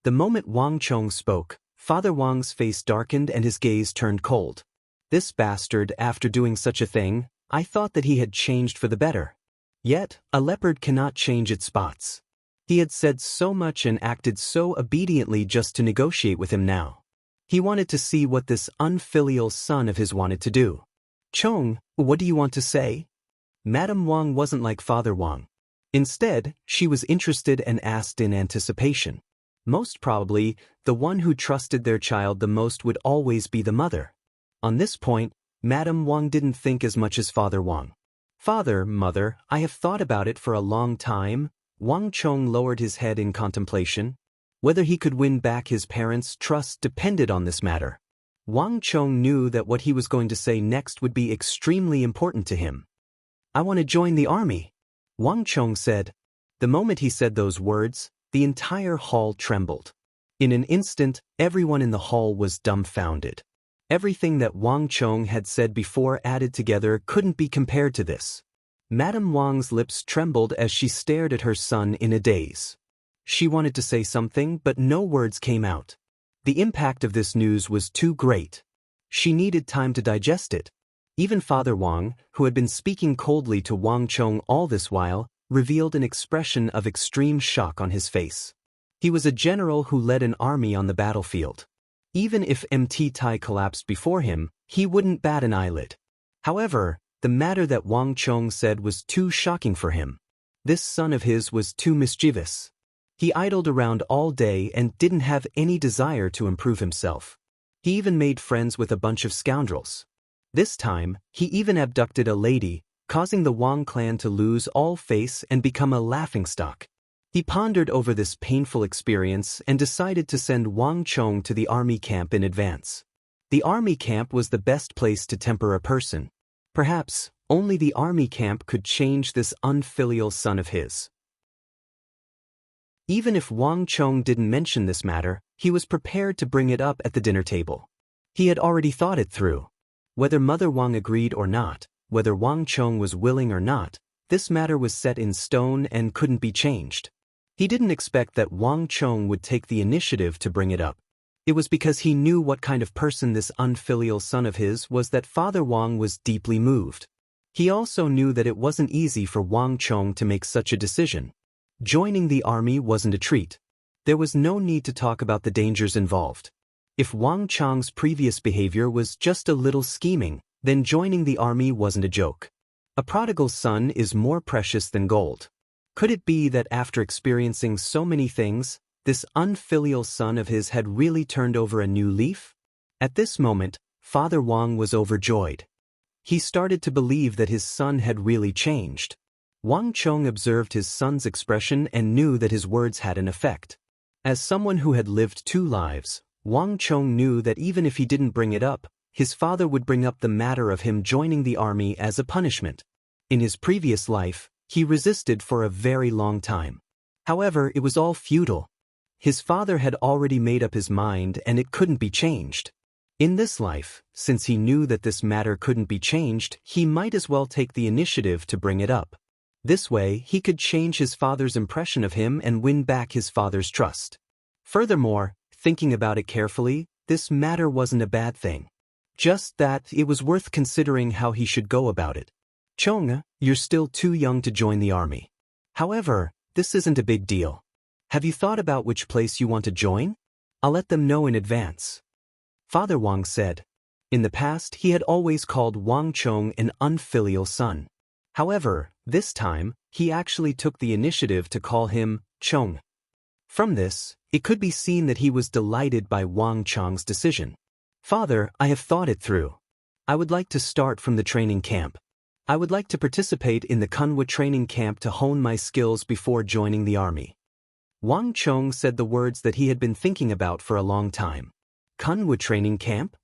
The moment Wang Chong spoke, Father Wang's face darkened and his gaze turned cold. This bastard, after doing such a thing, I thought that he had changed for the better. Yet, a leopard cannot change its spots. He had said so much and acted so obediently just to negotiate with him now. He wanted to see what this unfilial son of his wanted to do. Chong, what do you want to say? Madame Wang wasn't like Father Wang. Instead, she was interested and asked in anticipation. Most probably, the one who trusted their child the most would always be the mother. On this point, Madame Wang didn't think as much as Father Wang. Father, mother, I have thought about it for a long time. Wang Chong lowered his head in contemplation. Whether he could win back his parents' trust depended on this matter. Wang Chong knew that what he was going to say next would be extremely important to him. I want to join the army, Wang Chong said. The moment he said those words, the entire hall trembled. In an instant, everyone in the hall was dumbfounded. Everything that Wang Chong had said before added together couldn't be compared to this. Madame Wang's lips trembled as she stared at her son in a daze. She wanted to say something, but no words came out. The impact of this news was too great. She needed time to digest it. Even Father Wang, who had been speaking coldly to Wang Chong all this while, revealed an expression of extreme shock on his face. He was a general who led an army on the battlefield. Even if MT Tai collapsed before him, he wouldn't bat an eyelid. However, the matter that Wang Chong said was too shocking for him. This son of his was too mischievous. He idled around all day and didn't have any desire to improve himself. He even made friends with a bunch of scoundrels. This time, he even abducted a lady, causing the Wang clan to lose all face and become a laughingstock. He pondered over this painful experience and decided to send Wang Chong to the army camp in advance. The army camp was the best place to temper a person. Perhaps, only the army camp could change this unfilial son of his. Even if Wang Chong didn't mention this matter, he was prepared to bring it up at the dinner table. He had already thought it through. Whether Mother Wang agreed or not, whether Wang Chong was willing or not, this matter was set in stone and couldn't be changed. He didn't expect that Wang Chong would take the initiative to bring it up. It was because he knew what kind of person this unfilial son of his was that Father Wang was deeply moved. He also knew that it wasn't easy for Wang Chong to make such a decision. Joining the army wasn't a treat. There was no need to talk about the dangers involved. If Wang Chong's previous behavior was just a little scheming, then joining the army wasn't a joke. A prodigal son is more precious than gold. Could it be that after experiencing so many things, this unfilial son of his had really turned over a new leaf? At this moment, Father Wang was overjoyed. He started to believe that his son had really changed. Wang Chong observed his son's expression and knew that his words had an effect. As someone who had lived two lives, Wang Chong knew that even if he didn't bring it up, his father would bring up the matter of him joining the army as a punishment. In his previous life, he resisted for a very long time. However, it was all futile. His father had already made up his mind and it couldn't be changed. In this life, since he knew that this matter couldn't be changed, he might as well take the initiative to bring it up. This way, he could change his father's impression of him and win back his father's trust. Furthermore, thinking about it carefully, this matter wasn't a bad thing. Just that it was worth considering how he should go about it. Chong, you're still too young to join the army. However, this isn't a big deal. Have you thought about which place you want to join? I'll let them know in advance. Father Wang said. In the past, he had always called Wang Chong an unfilial son. However, this time, he actually took the initiative to call him Chong. From this, it could be seen that he was delighted by Wang Chong's decision. Father, I have thought it through. I would like to start from the training camp. I would like to participate in the Kunwa training camp to hone my skills before joining the army. Wang Chong said the words that he had been thinking about for a long time. Kunwa training camp?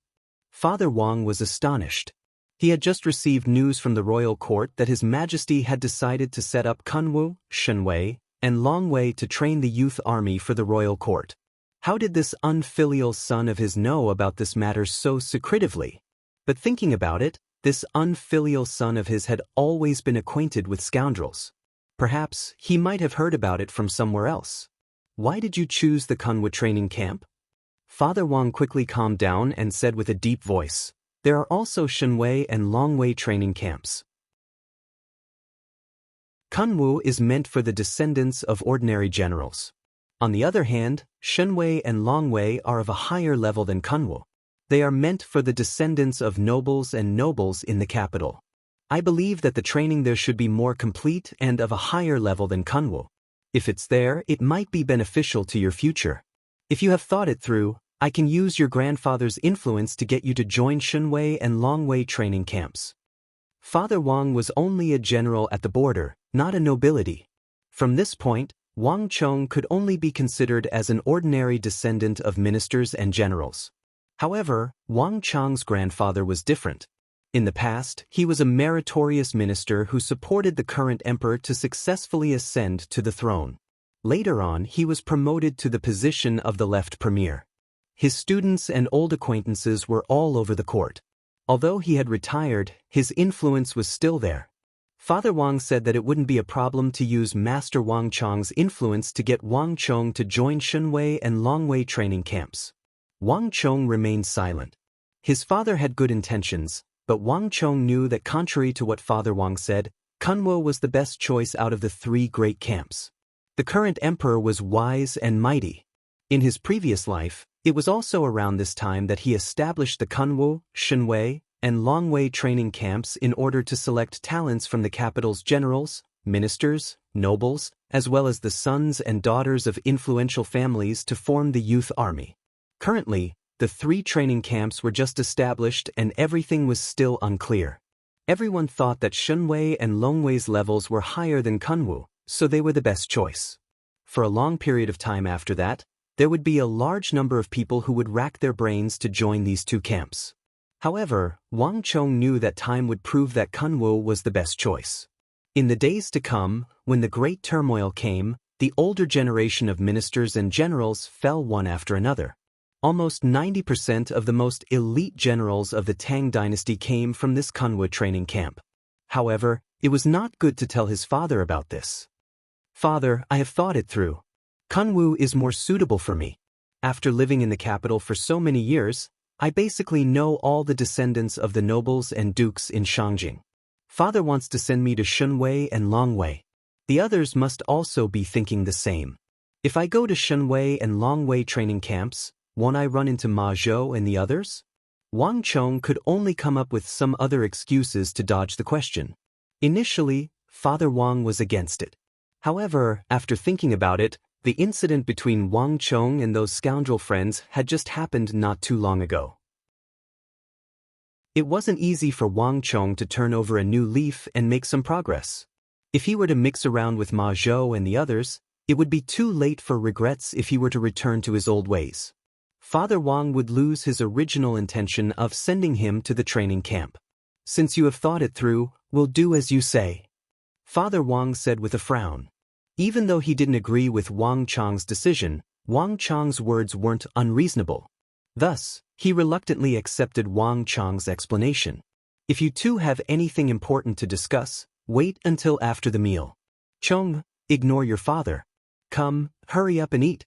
Father Wang was astonished. He had just received news from the royal court that His Majesty had decided to set up Kunwu, Shenwei, and Longwei to train the youth army for the royal court. How did this unfilial son of his know about this matter so secretively? But thinking about it, this unfilial son of his had always been acquainted with scoundrels. Perhaps he might have heard about it from somewhere else. why did you choose the Kunwa training camp? Father Wang quickly calmed down and said with a deep voice, there are also Shenwei and Longwei training camps. Kunwu is meant for the descendants of ordinary generals. On the other hand, Shenwei and Longwei are of a higher level than Kunwu. They are meant for the descendants of nobles and nobles in the capital. I believe that the training there should be more complete and of a higher level than Kunwu. If it's there, it might be beneficial to your future. If you have thought it through, I can use your grandfather's influence to get you to join Shenwei and Longwei training camps. Father Wang was only a general at the border, not a nobility. From this point, Wang Chong could only be considered as an ordinary descendant of ministers and generals. However, Wang Chong's grandfather was different. In the past, he was a meritorious minister who supported the current emperor to successfully ascend to the throne. Later on, he was promoted to the position of the left premier. His students and old acquaintances were all over the court. Although he had retired, his influence was still there. Father Wang said that it wouldn't be a problem to use Master Wang Chong's influence to get Wang Chong to join Shenwei and Longwei training camps. Wang Chong remained silent. His father had good intentions, but Wang Chong knew that contrary to what Father Wang said, Kunwu was the best choice out of the three great camps. The current emperor was wise and mighty. In his previous life, it was also around this time that he established the Kunwu, Shenwei, and Longwei training camps in order to select talents from the capital's generals, ministers, nobles, as well as the sons and daughters of influential families to form the youth army. Currently, the three training camps were just established and everything was still unclear. Everyone thought that Shenwei and Longwei's levels were higher than Kunwu, so they were the best choice. For a long period of time after that, there would be a large number of people who would rack their brains to join these two camps. However, Wang Chong knew that time would prove that Kunwu was the best choice. In the days to come, when the great turmoil came, the older generation of ministers and generals fell one after another. Almost 90% of the most elite generals of the Tang dynasty came from this Kunwu training camp. However, it was not good to tell his father about this. Father, I have thought it through. Kunwu is more suitable for me. After living in the capital for so many years, I basically know all the descendants of the nobles and dukes in Xianxia. Father wants to send me to Shenwei and Longwei. The others must also be thinking the same. If I go to Shenwei and Longwei training camps, won't I run into Ma Zhou and the others? Wang Chong could only come up with some other excuses to dodge the question. Initially, Father Wang was against it. However, after thinking about it, the incident between Wang Chong and those scoundrel friends had just happened not too long ago. It wasn't easy for Wang Chong to turn over a new leaf and make some progress. If he were to mix around with Ma Zhou and the others, it would be too late for regrets if he were to return to his old ways. Father Wang would lose his original intention of sending him to the training camp. Since you have thought it through, we'll do as you say. Father Wang said with a frown. Even though he didn't agree with Wang Chong's decision, Wang Chong's words weren't unreasonable. Thus, he reluctantly accepted Wang Chong's explanation. If you two have anything important to discuss, wait until after the meal. Chong, ignore your father. Come, hurry up and eat.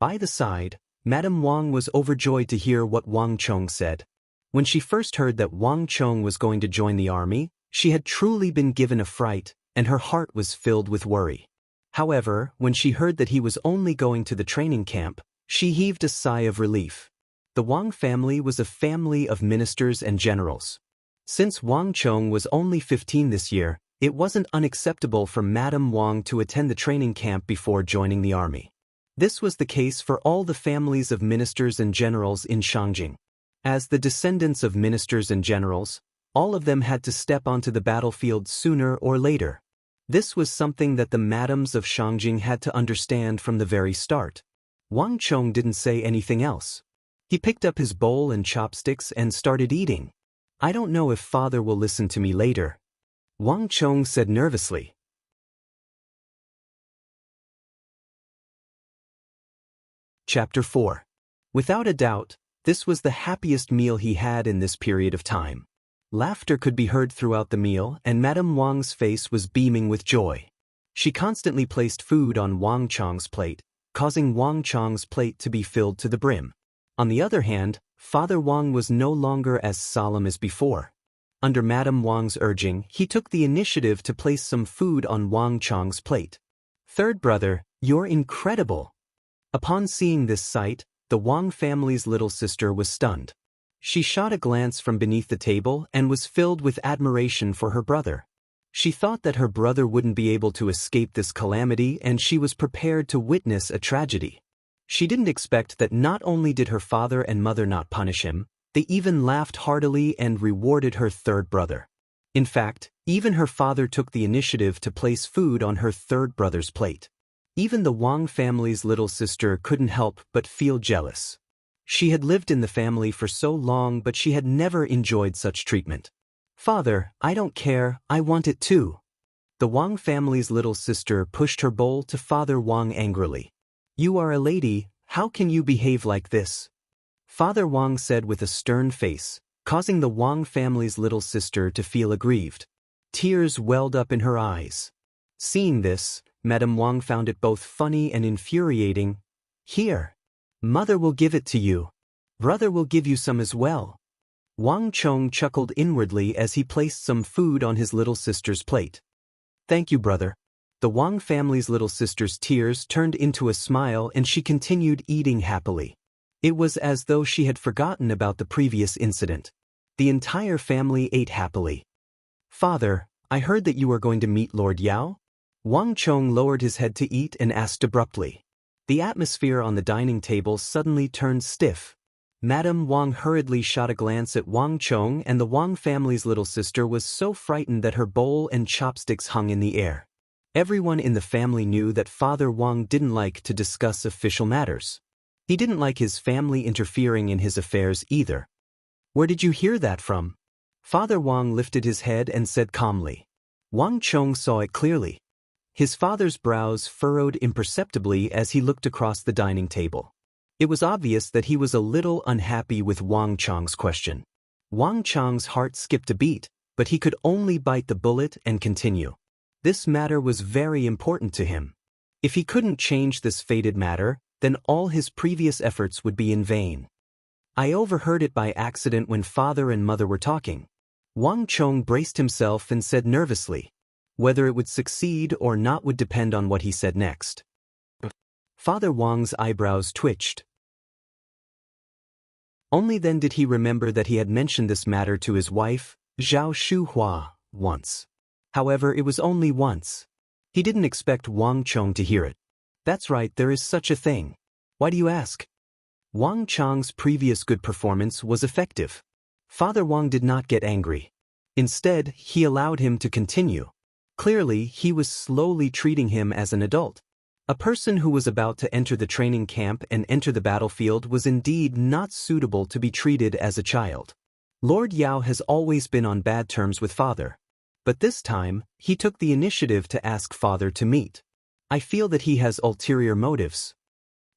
By the side, Madame Wang was overjoyed to hear what Wang Chong said. When she first heard that Wang Chong was going to join the army, she had truly been given a fright, and her heart was filled with worry. However, when she heard that he was only going to the training camp, she heaved a sigh of relief. The Wang family was a family of ministers and generals. Since Wang Chong was only 15 this year, it wasn't unacceptable for Madame Wang to attend the training camp before joining the army. This was the case for all the families of ministers and generals in Xianxia. As the descendants of ministers and generals, all of them had to step onto the battlefield sooner or later. This was something that the madames of Xianxia had to understand from the very start. Wang Chong didn't say anything else. He picked up his bowl and chopsticks and started eating. I don't know if father will listen to me later, Wang Chong said nervously. Chapter 4. Without a doubt, this was the happiest meal he had in this period of time. Laughter could be heard throughout the meal, and Madame Wang's face was beaming with joy. She constantly placed food on Wang Chong's plate, causing Wang Chong's plate to be filled to the brim. On the other hand, Father Wang was no longer as solemn as before. Under Madame Wang's urging, he took the initiative to place some food on Wang Chong's plate. "Third brother, you're incredible." Upon seeing this sight, the Wang family's little sister was stunned. She shot a glance from beneath the table and was filled with admiration for her brother. She thought that her brother wouldn't be able to escape this calamity, and she was prepared to witness a tragedy. She didn't expect that not only did her father and mother not punish him, they even laughed heartily and rewarded her third brother. In fact, even her father took the initiative to place food on her third brother's plate. Even the Wang family's little sister couldn't help but feel jealous. She had lived in the family for so long, but she had never enjoyed such treatment. "Father, I don't care, I want it too." The Wang family's little sister pushed her bowl to Father Wang angrily. "You are a lady, how can you behave like this?" Father Wang said with a stern face, causing the Wang family's little sister to feel aggrieved. Tears welled up in her eyes. Seeing this, Madame Wang found it both funny and infuriating. "Here. Mother will give it to you. Brother will give you some as well." Wang Chong chuckled inwardly as he placed some food on his little sister's plate. "Thank you, brother." The Wang family's little sister's tears turned into a smile and she continued eating happily. It was as though she had forgotten about the previous incident. The entire family ate happily. "Father, I heard that you are going to meet Lord Yao?" Wang Chong lowered his head to eat and asked abruptly. The atmosphere on the dining table suddenly turned stiff. Madame Wang hurriedly shot a glance at Wang Chong, and the Wang family's little sister was so frightened that her bowl and chopsticks hung in the air. Everyone in the family knew that Father Wang didn't like to discuss official matters. He didn't like his family interfering in his affairs either. "Where did you hear that from?" Father Wang lifted his head and said calmly. Wang Chong saw it clearly. His father's brows furrowed imperceptibly as he looked across the dining table. It was obvious that he was a little unhappy with Wang Chong's question. Wang Chong's heart skipped a beat, but he could only bite the bullet and continue. This matter was very important to him. If he couldn't change this fated matter, then all his previous efforts would be in vain. "I overheard it by accident when father and mother were talking." Wang Chong braced himself and said nervously. Whether it would succeed or not would depend on what he said next. Father Wang's eyebrows twitched. Only then did he remember that he had mentioned this matter to his wife, Zhao Shuhua, once. However, it was only once. He didn't expect Wang Chong to hear it. "That's right, there is such a thing. Why do you ask?" Wang Chong's previous good performance was effective. Father Wang did not get angry. Instead, he allowed him to continue. Clearly, he was slowly treating him as an adult. A person who was about to enter the training camp and enter the battlefield was indeed not suitable to be treated as a child. Lord Yao has always been on bad terms with father. But this time, he took the initiative to ask father to meet. "I feel that he has ulterior motives,"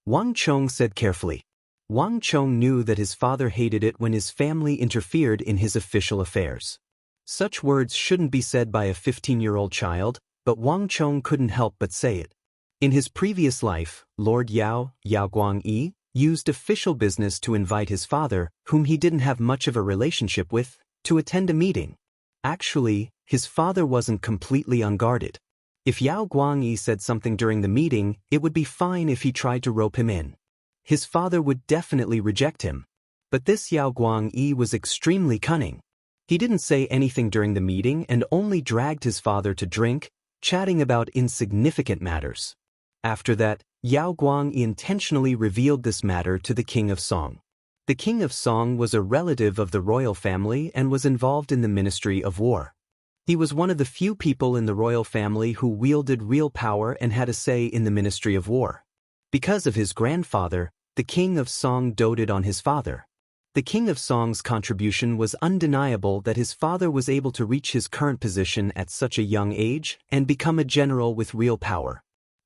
Wang Chong said carefully. Wang Chong knew that his father hated it when his family interfered in his official affairs. Such words shouldn't be said by a 15-year-old child, but Wang Chong couldn't help but say it. In his previous life, Lord Yao Guangyi, used official business to invite his father, whom he didn't have much of a relationship with, to attend a meeting. Actually, his father wasn't completely unguarded. If Yao Guangyi said something during the meeting, it would be fine if he tried to rope him in. His father would definitely reject him. But this Yao Guangyi was extremely cunning. He didn't say anything during the meeting and only dragged his father to drink, chatting about insignificant matters. After that, Yao Guangyi intentionally revealed this matter to the King of Song. The King of Song was a relative of the royal family and was involved in the Ministry of War. He was one of the few people in the royal family who wielded real power and had a say in the Ministry of War. Because of his grandfather, the King of Song doted on his father. The King of Song's contribution was undeniable that his father was able to reach his current position at such a young age and become a general with real power.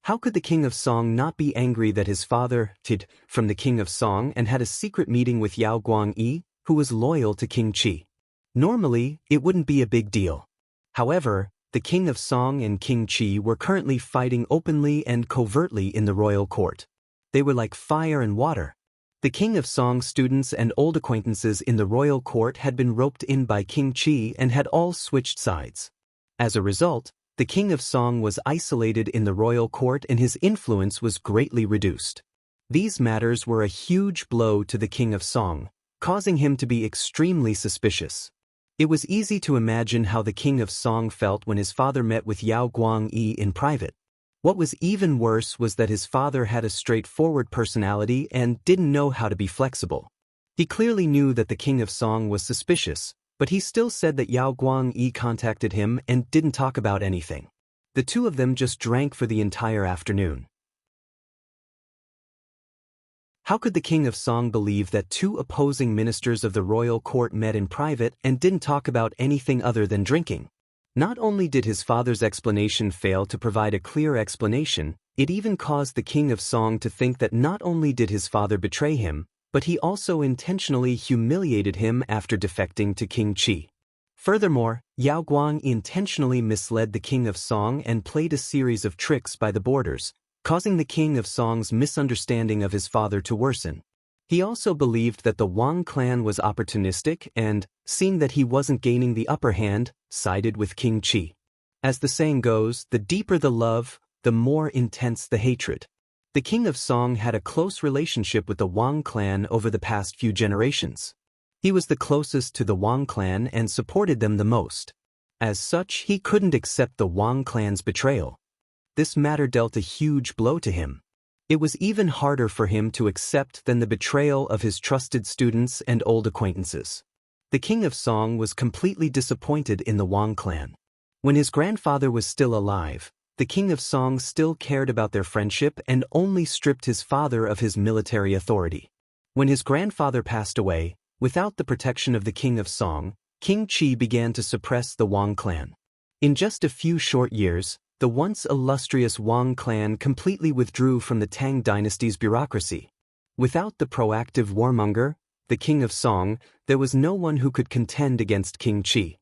How could the King of Song not be angry that his father hid from the King of Song and had a secret meeting with Yao Guangyi, who was loyal to King Qi? Normally, it wouldn't be a big deal. However, the King of Song and King Qi were currently fighting openly and covertly in the royal court. They were like fire and water. The King of Song's students and old acquaintances in the royal court had been roped in by King Qi and had all switched sides. As a result, the King of Song was isolated in the royal court and his influence was greatly reduced. These matters were a huge blow to the King of Song, causing him to be extremely suspicious. It was easy to imagine how the King of Song felt when his father met with Yao Guangyi in private. What was even worse was that his father had a straightforward personality and didn't know how to be flexible. He clearly knew that the King of Song was suspicious, but he still said that Yao Guangyi contacted him and didn't talk about anything. The two of them just drank for the entire afternoon. How could the King of Song believe that two opposing ministers of the royal court met in private and didn't talk about anything other than drinking? Not only did his father's explanation fail to provide a clear explanation, it even caused the King of Song to think that not only did his father betray him, but he also intentionally humiliated him after defecting to King Qi. Furthermore, Yao Guang intentionally misled the King of Song and played a series of tricks by the boarders, causing the King of Song's misunderstanding of his father to worsen. He also believed that the Wang clan was opportunistic and, seeing that he wasn't gaining the upper hand, sided with King Qi. As the saying goes, the deeper the love, the more intense the hatred. The King of Song had a close relationship with the Wang clan over the past few generations. He was the closest to the Wang clan and supported them the most. As such, he couldn't accept the Wang clan's betrayal. This matter dealt a huge blow to him. It was even harder for him to accept than the betrayal of his trusted students and old acquaintances. The King of Song was completely disappointed in the Wang clan. When his grandfather was still alive, the King of Song still cared about their friendship and only stripped his father of his military authority. When his grandfather passed away, without the protection of the King of Song, King Qi began to suppress the Wang clan. In just a few short years, the once illustrious Wang clan completely withdrew from the Tang dynasty's bureaucracy. Without the proactive warmonger, the King of Song, there was no one who could contend against King Qi.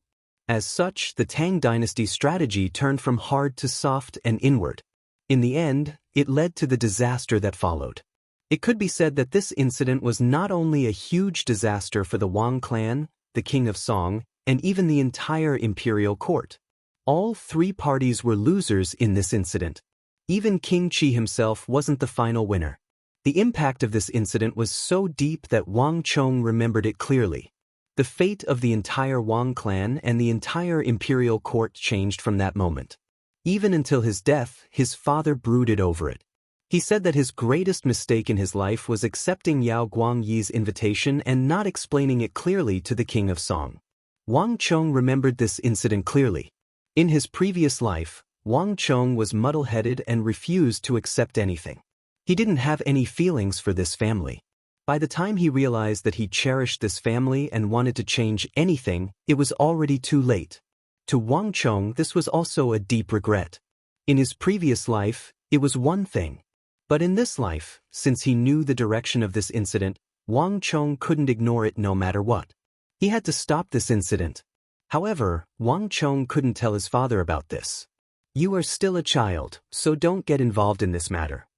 As such, the Tang dynasty's strategy turned from hard to soft and inward. In the end, it led to the disaster that followed. It could be said that this incident was not only a huge disaster for the Wang clan, the King of Song, and even the entire imperial court. All three parties were losers in this incident. Even King Qi himself wasn't the final winner. The impact of this incident was so deep that Wang Chong remembered it clearly. The fate of the entire Wang clan and the entire imperial court changed from that moment. Even until his death, his father brooded over it. He said that his greatest mistake in his life was accepting Yao Guangyi's invitation and not explaining it clearly to the King of Song. Wang Chong remembered this incident clearly. In his previous life, Wang Chong was muddle-headed and refused to accept anything. He didn't have any feelings for this family. By the time he realized that he cherished this family and wanted to change anything, it was already too late. To Wang Chong, this was also a deep regret. In his previous life, it was one thing. But in this life, since he knew the direction of this incident, Wang Chong couldn't ignore it no matter what. He had to stop this incident. However, Wang Chong couldn't tell his father about this. "You are still a child, so don't get involved in this matter.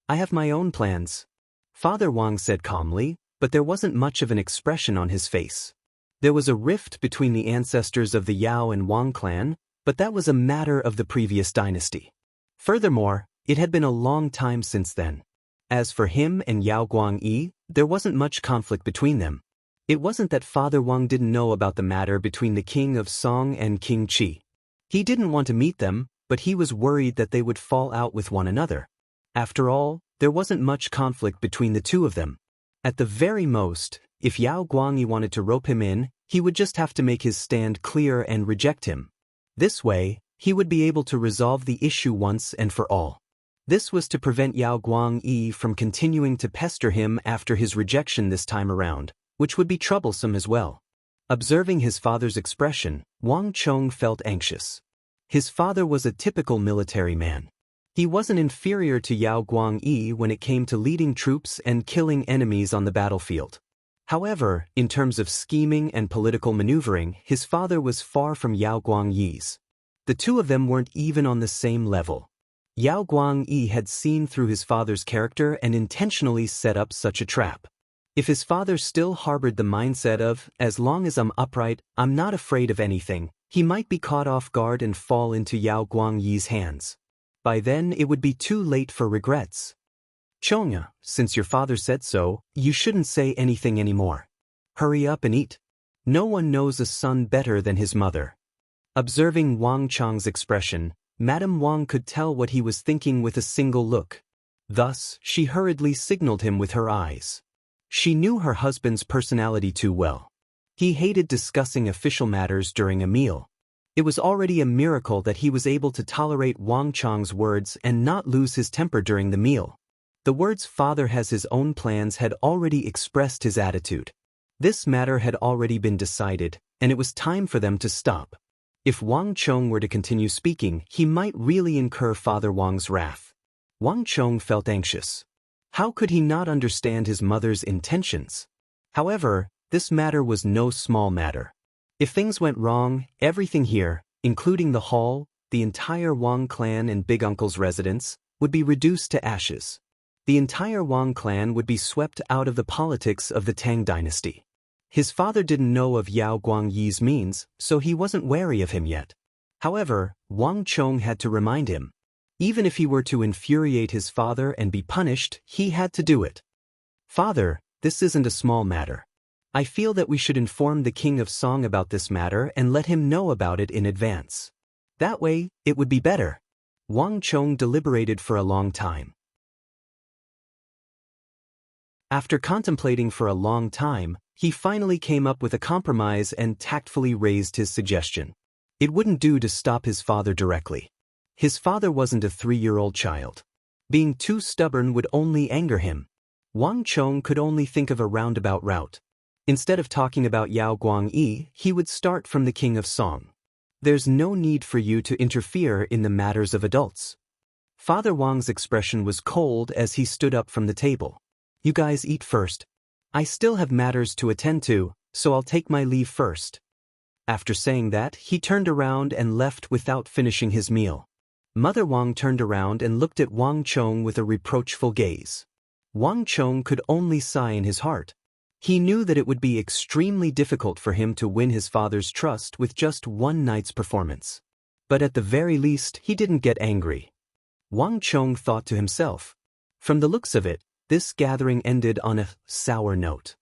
I have my own plans," Father Wang said calmly, but there wasn't much of an expression on his face. There was a rift between the ancestors of the Yao and Wang clan, but that was a matter of the previous dynasty. Furthermore, it had been a long time since then. As for him and Yao Guangyi, there wasn't much conflict between them. It wasn't that Father Wang didn't know about the matter between the King of Song and King Qi. He didn't want to meet them, but he was worried that they would fall out with one another. After all, there wasn't much conflict between the two of them. At the very most, if Yao Guangyi wanted to rope him in, he would just have to make his stand clear and reject him. This way, he would be able to resolve the issue once and for all. This was to prevent Yao Guangyi from continuing to pester him after his rejection this time around, which would be troublesome as well. Observing his father's expression, Wang Chong felt anxious. His father was a typical military man. He wasn't inferior to Yao Guangyi when it came to leading troops and killing enemies on the battlefield. However, in terms of scheming and political maneuvering, his father was far from Yao Guangyi's. The two of them weren't even on the same level. Yao Guangyi had seen through his father's character and intentionally set up such a trap. If his father still harbored the mindset of, as long as I'm upright, I'm not afraid of anything, he might be caught off guard and fall into Yao Guangyi's hands. By then it would be too late for regrets. Chongya, since your father said so, you shouldn't say anything anymore. Hurry up and eat. No one knows a son better than his mother. Observing Wang Chang's expression, Madame Wang could tell what he was thinking with a single look. Thus, she hurriedly signaled him with her eyes. She knew her husband's personality too well. He hated discussing official matters during a meal. It was already a miracle that he was able to tolerate Wang Chang's words and not lose his temper during the meal. The words "father has his own plans" had already expressed his attitude. This matter had already been decided, and it was time for them to stop. If Wang Chong were to continue speaking, he might really incur Father Wang's wrath. Wang Chong felt anxious. How could he not understand his mother's intentions? However, this matter was no small matter. If things went wrong, everything here, including the hall, the entire Wang clan and Big Uncle's residence, would be reduced to ashes. The entire Wang clan would be swept out of the politics of the Tang dynasty. His father didn't know of Yao Guangyi's means, so he wasn't wary of him yet. However, Wang Chong had to remind him. Even if he were to infuriate his father and be punished, he had to do it. Father, this isn't a small matter. I feel that we should inform the King of Song about this matter and let him know about it in advance. That way, it would be better. Wang Chong deliberated for a long time. After contemplating for a long time, he finally came up with a compromise and tactfully raised his suggestion. It wouldn't do to stop his father directly. His father wasn't a 3-year-old child. Being too stubborn would only anger him. Wang Chong could only think of a roundabout route. Instead of talking about Yao Guangyi, he would start from the King of Song. There's no need for you to interfere in the matters of adults. Father Wang's expression was cold as he stood up from the table. You guys eat first. I still have matters to attend to, so I'll take my leave first. After saying that, he turned around and left without finishing his meal. Mother Wang turned around and looked at Wang Chong with a reproachful gaze. Wang Chong could only sigh in his heart. He knew that it would be extremely difficult for him to win his father's trust with just one night's performance. But at the very least, he didn't get angry. Wang Chong thought to himself. From the looks of it, this gathering ended on a sour note.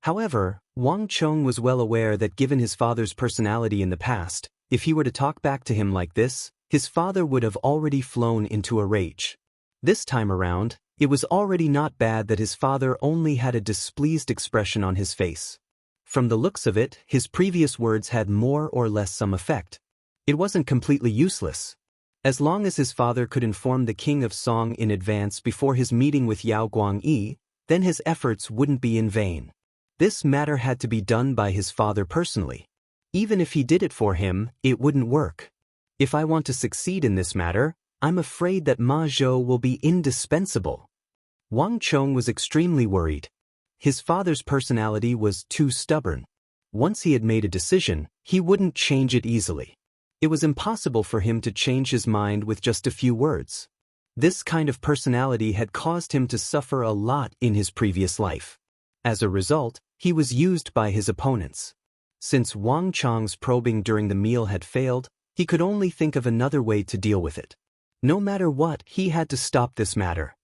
However, Wang Chong was well aware that given his father's personality in the past, if he were to talk back to him like this, his father would have already flown into a rage. This time around, it was already not bad that his father only had a displeased expression on his face. From the looks of it, his previous words had more or less some effect. It wasn't completely useless. As long as his father could inform the King of Song in advance before his meeting with Yao Guangyi, then his efforts wouldn't be in vain. This matter had to be done by his father personally. Even if he did it for him, it wouldn't work. If I want to succeed in this matter, I'm afraid that Ma Zhou will be indispensable. Wang Chong was extremely worried. His father's personality was too stubborn. Once he had made a decision, he wouldn't change it easily. It was impossible for him to change his mind with just a few words. This kind of personality had caused him to suffer a lot in his previous life. As a result, he was used by his opponents. Since Wang Chong's probing during the meal had failed, he could only think of another way to deal with it. No matter what, he had to stop this matter.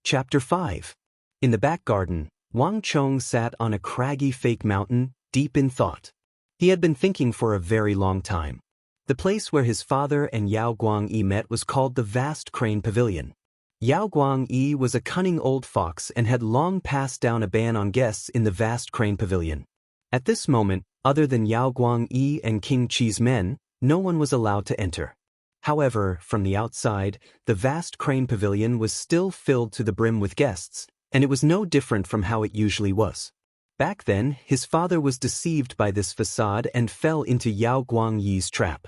Chapter 5. In the back garden, Wang Chong sat on a craggy fake mountain, deep in thought. He had been thinking for a very long time. The place where his father and Yao Guangyi met was called the Vast Crane Pavilion. Yao Guangyi was a cunning old fox and had long passed down a ban on guests in the Vast Crane Pavilion. At this moment, other than Yao Guangyi and King Qi's men, no one was allowed to enter. However, from the outside, the Vast Crane Pavilion was still filled to the brim with guests, and it was no different from how it usually was. Back then, his father was deceived by this facade and fell into Yao Guangyi's trap.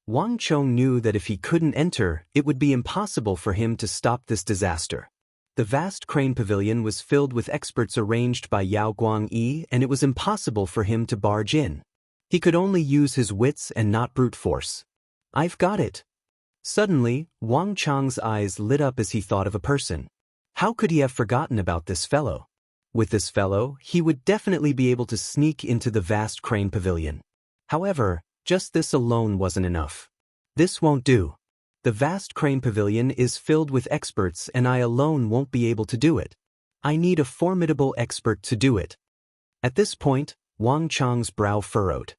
Wang Chong knew that if he couldn't enter, it would be impossible for him to stop this disaster. The Vast Crane Pavilion was filled with experts arranged by Yao Guangyi, and it was impossible for him to barge in. He could only use his wits and not brute force. I've got it. Suddenly, Wang Chang's eyes lit up as he thought of a person. How could he have forgotten about this fellow? With this fellow, he would definitely be able to sneak into the vast crane pavilion. However, just this alone wasn't enough. This won't do. The vast crane pavilion is filled with experts and I alone won't be able to do it. I need a formidable expert to do it. At this point, Wang Chang's brow furrowed.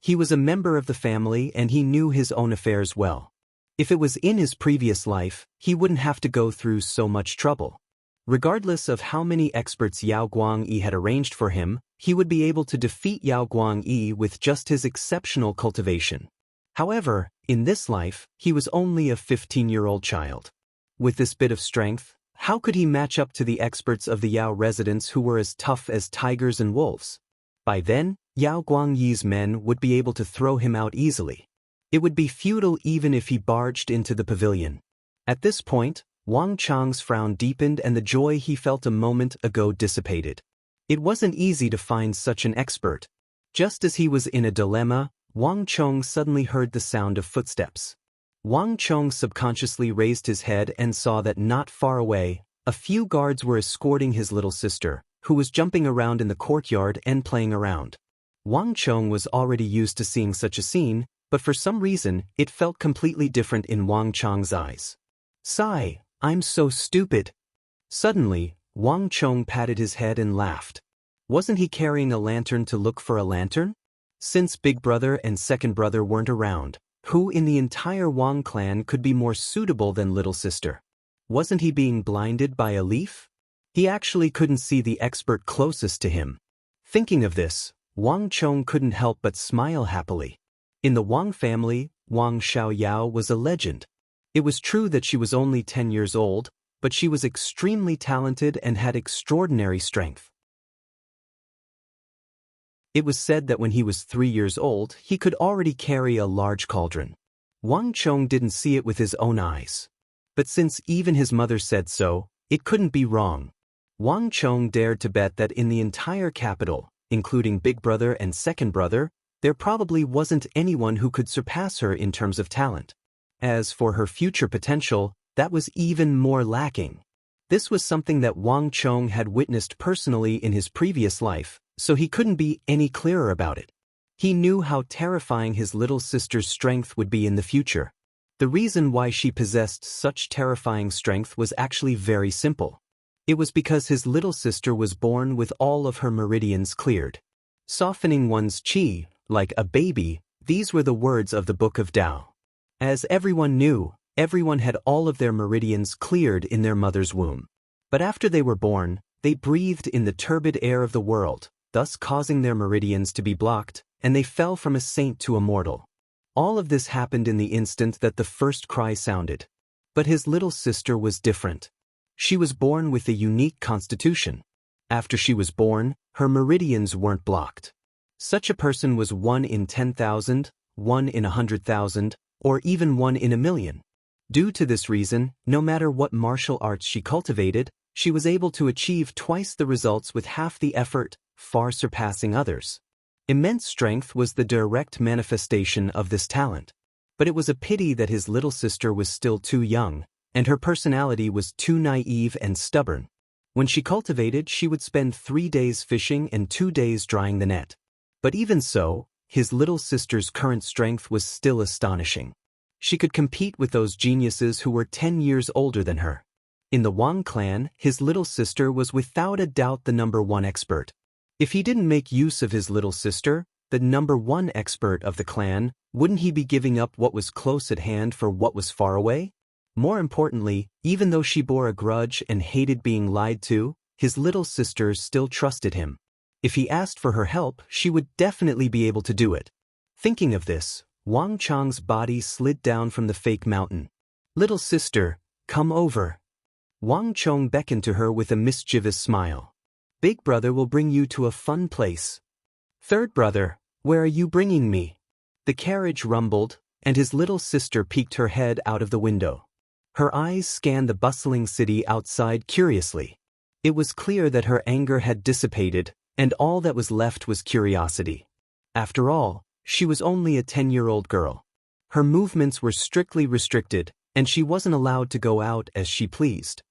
He was a member of the family and he knew his own affairs well. If it was in his previous life, he wouldn't have to go through so much trouble. Regardless of how many experts Yao Guangyi had arranged for him, he would be able to defeat Yao Guangyi with just his exceptional cultivation. However, in this life, he was only a 15-year-old child. With this bit of strength, how could he match up to the experts of the Yao residents who were as tough as tigers and wolves? By then, Yao Guangyi's men would be able to throw him out easily. It would be futile even if he barged into the pavilion. At this point, Wang Chang's frown deepened and the joy he felt a moment ago dissipated. It wasn't easy to find such an expert. Just as he was in a dilemma, Wang Chong suddenly heard the sound of footsteps. Wang Chong subconsciously raised his head and saw that not far away, a few guards were escorting his little sister, who was jumping around in the courtyard and playing around. Wang Chong was already used to seeing such a scene, but for some reason, it felt completely different in Wang Chong's eyes. Sigh, I'm so stupid. Suddenly, Wang Chong patted his head and laughed. Wasn't he carrying a lantern to look for a lantern? Since big brother and second brother weren't around, who in the entire Wang clan could be more suitable than little sister? Wasn't he being blinded by a leaf? He actually couldn't see the expert closest to him. Thinking of this, Wang Chong couldn't help but smile happily. In the Wang family, Wang Xiaoyao was a legend. It was true that she was only 10 years old, but she was extremely talented and had extraordinary strength. It was said that when he was 3 years old, he could already carry a large cauldron. Wang Chong didn't see it with his own eyes. But since even his mother said so, it couldn't be wrong. Wang Chong dared to bet that in the entire capital, including big brother and second brother, there probably wasn't anyone who could surpass her in terms of talent. As for her future potential, that was even more lacking. This was something that Wang Chong had witnessed personally in his previous life, so he couldn't be any clearer about it. He knew how terrifying his little sister's strength would be in the future. The reason why she possessed such terrifying strength was actually very simple. It was because his little sister was born with all of her meridians cleared. Softening one's qi, like a baby, these were the words of the Book of Tao. As everyone knew, everyone had all of their meridians cleared in their mother's womb. But after they were born, they breathed in the turbid air of the world, thus causing their meridians to be blocked, and they fell from a saint to a mortal. All of this happened in the instant that the first cry sounded. But his little sister was different. She was born with a unique constitution. After she was born, her meridians weren't blocked. Such a person was 1 in 10,000, 1 in 100,000, or even 1 in a million. Due to this reason, no matter what martial arts she cultivated, she was able to achieve twice the results with half the effort, far surpassing others. Immense strength was the direct manifestation of this talent. But it was a pity that his little sister was still too young, and her personality was too naive and stubborn. When she cultivated, she would spend 3 days fishing and 2 days drying the net. But even so, his little sister's current strength was still astonishing. She could compete with those geniuses who were 10 years older than her. In the Wang clan, his little sister was without a doubt the #1 expert. If he didn't make use of his little sister, the #1 expert of the clan, wouldn't he be giving up what was close at hand for what was far away? More importantly, even though she bore a grudge and hated being lied to, his little sister still trusted him. If he asked for her help, she would definitely be able to do it. Thinking of this, Wang Chang's body slid down from the fake mountain. "Little sister, come over." Wang Chong beckoned to her with a mischievous smile. "Big brother will bring you to a fun place." "Third brother, where are you bringing me?" The carriage rumbled, and his little sister peeked her head out of the window. Her eyes scanned the bustling city outside curiously. It was clear that her anger had dissipated, and all that was left was curiosity. After all, She was only a 10-year-old girl. Her movements were strictly restricted, and she wasn't allowed to go out as she pleased.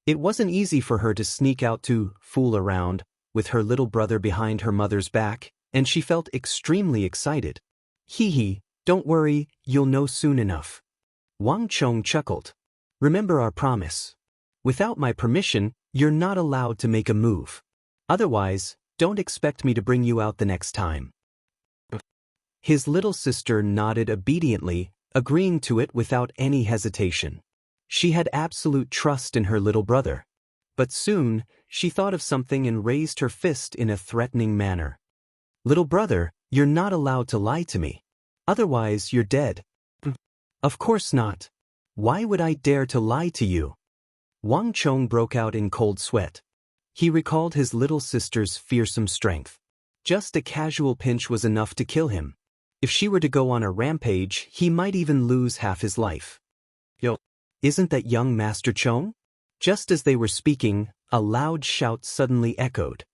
It wasn't easy for her to sneak out to fool around with her little brother behind her mother's back, and she felt extremely excited. Hee hee, don't worry, you'll know soon enough. Wang Chong chuckled. Remember our promise. Without my permission, you're not allowed to make a move. Otherwise, don't expect me to bring you out the next time. His little sister nodded obediently, agreeing to it without any hesitation. She had absolute trust in her little brother. But soon, she thought of something and raised her fist in a threatening manner. Little brother, you're not allowed to lie to me. Otherwise, you're dead. Of course not. Why would I dare to lie to you? Wang Chong broke out in cold sweat. He recalled his little sister's fearsome strength. Just a casual pinch was enough to kill him. If she were to go on a rampage, he might even lose half his life. Yo, isn't that young Master Chong? Just as they were speaking, a loud shout suddenly echoed.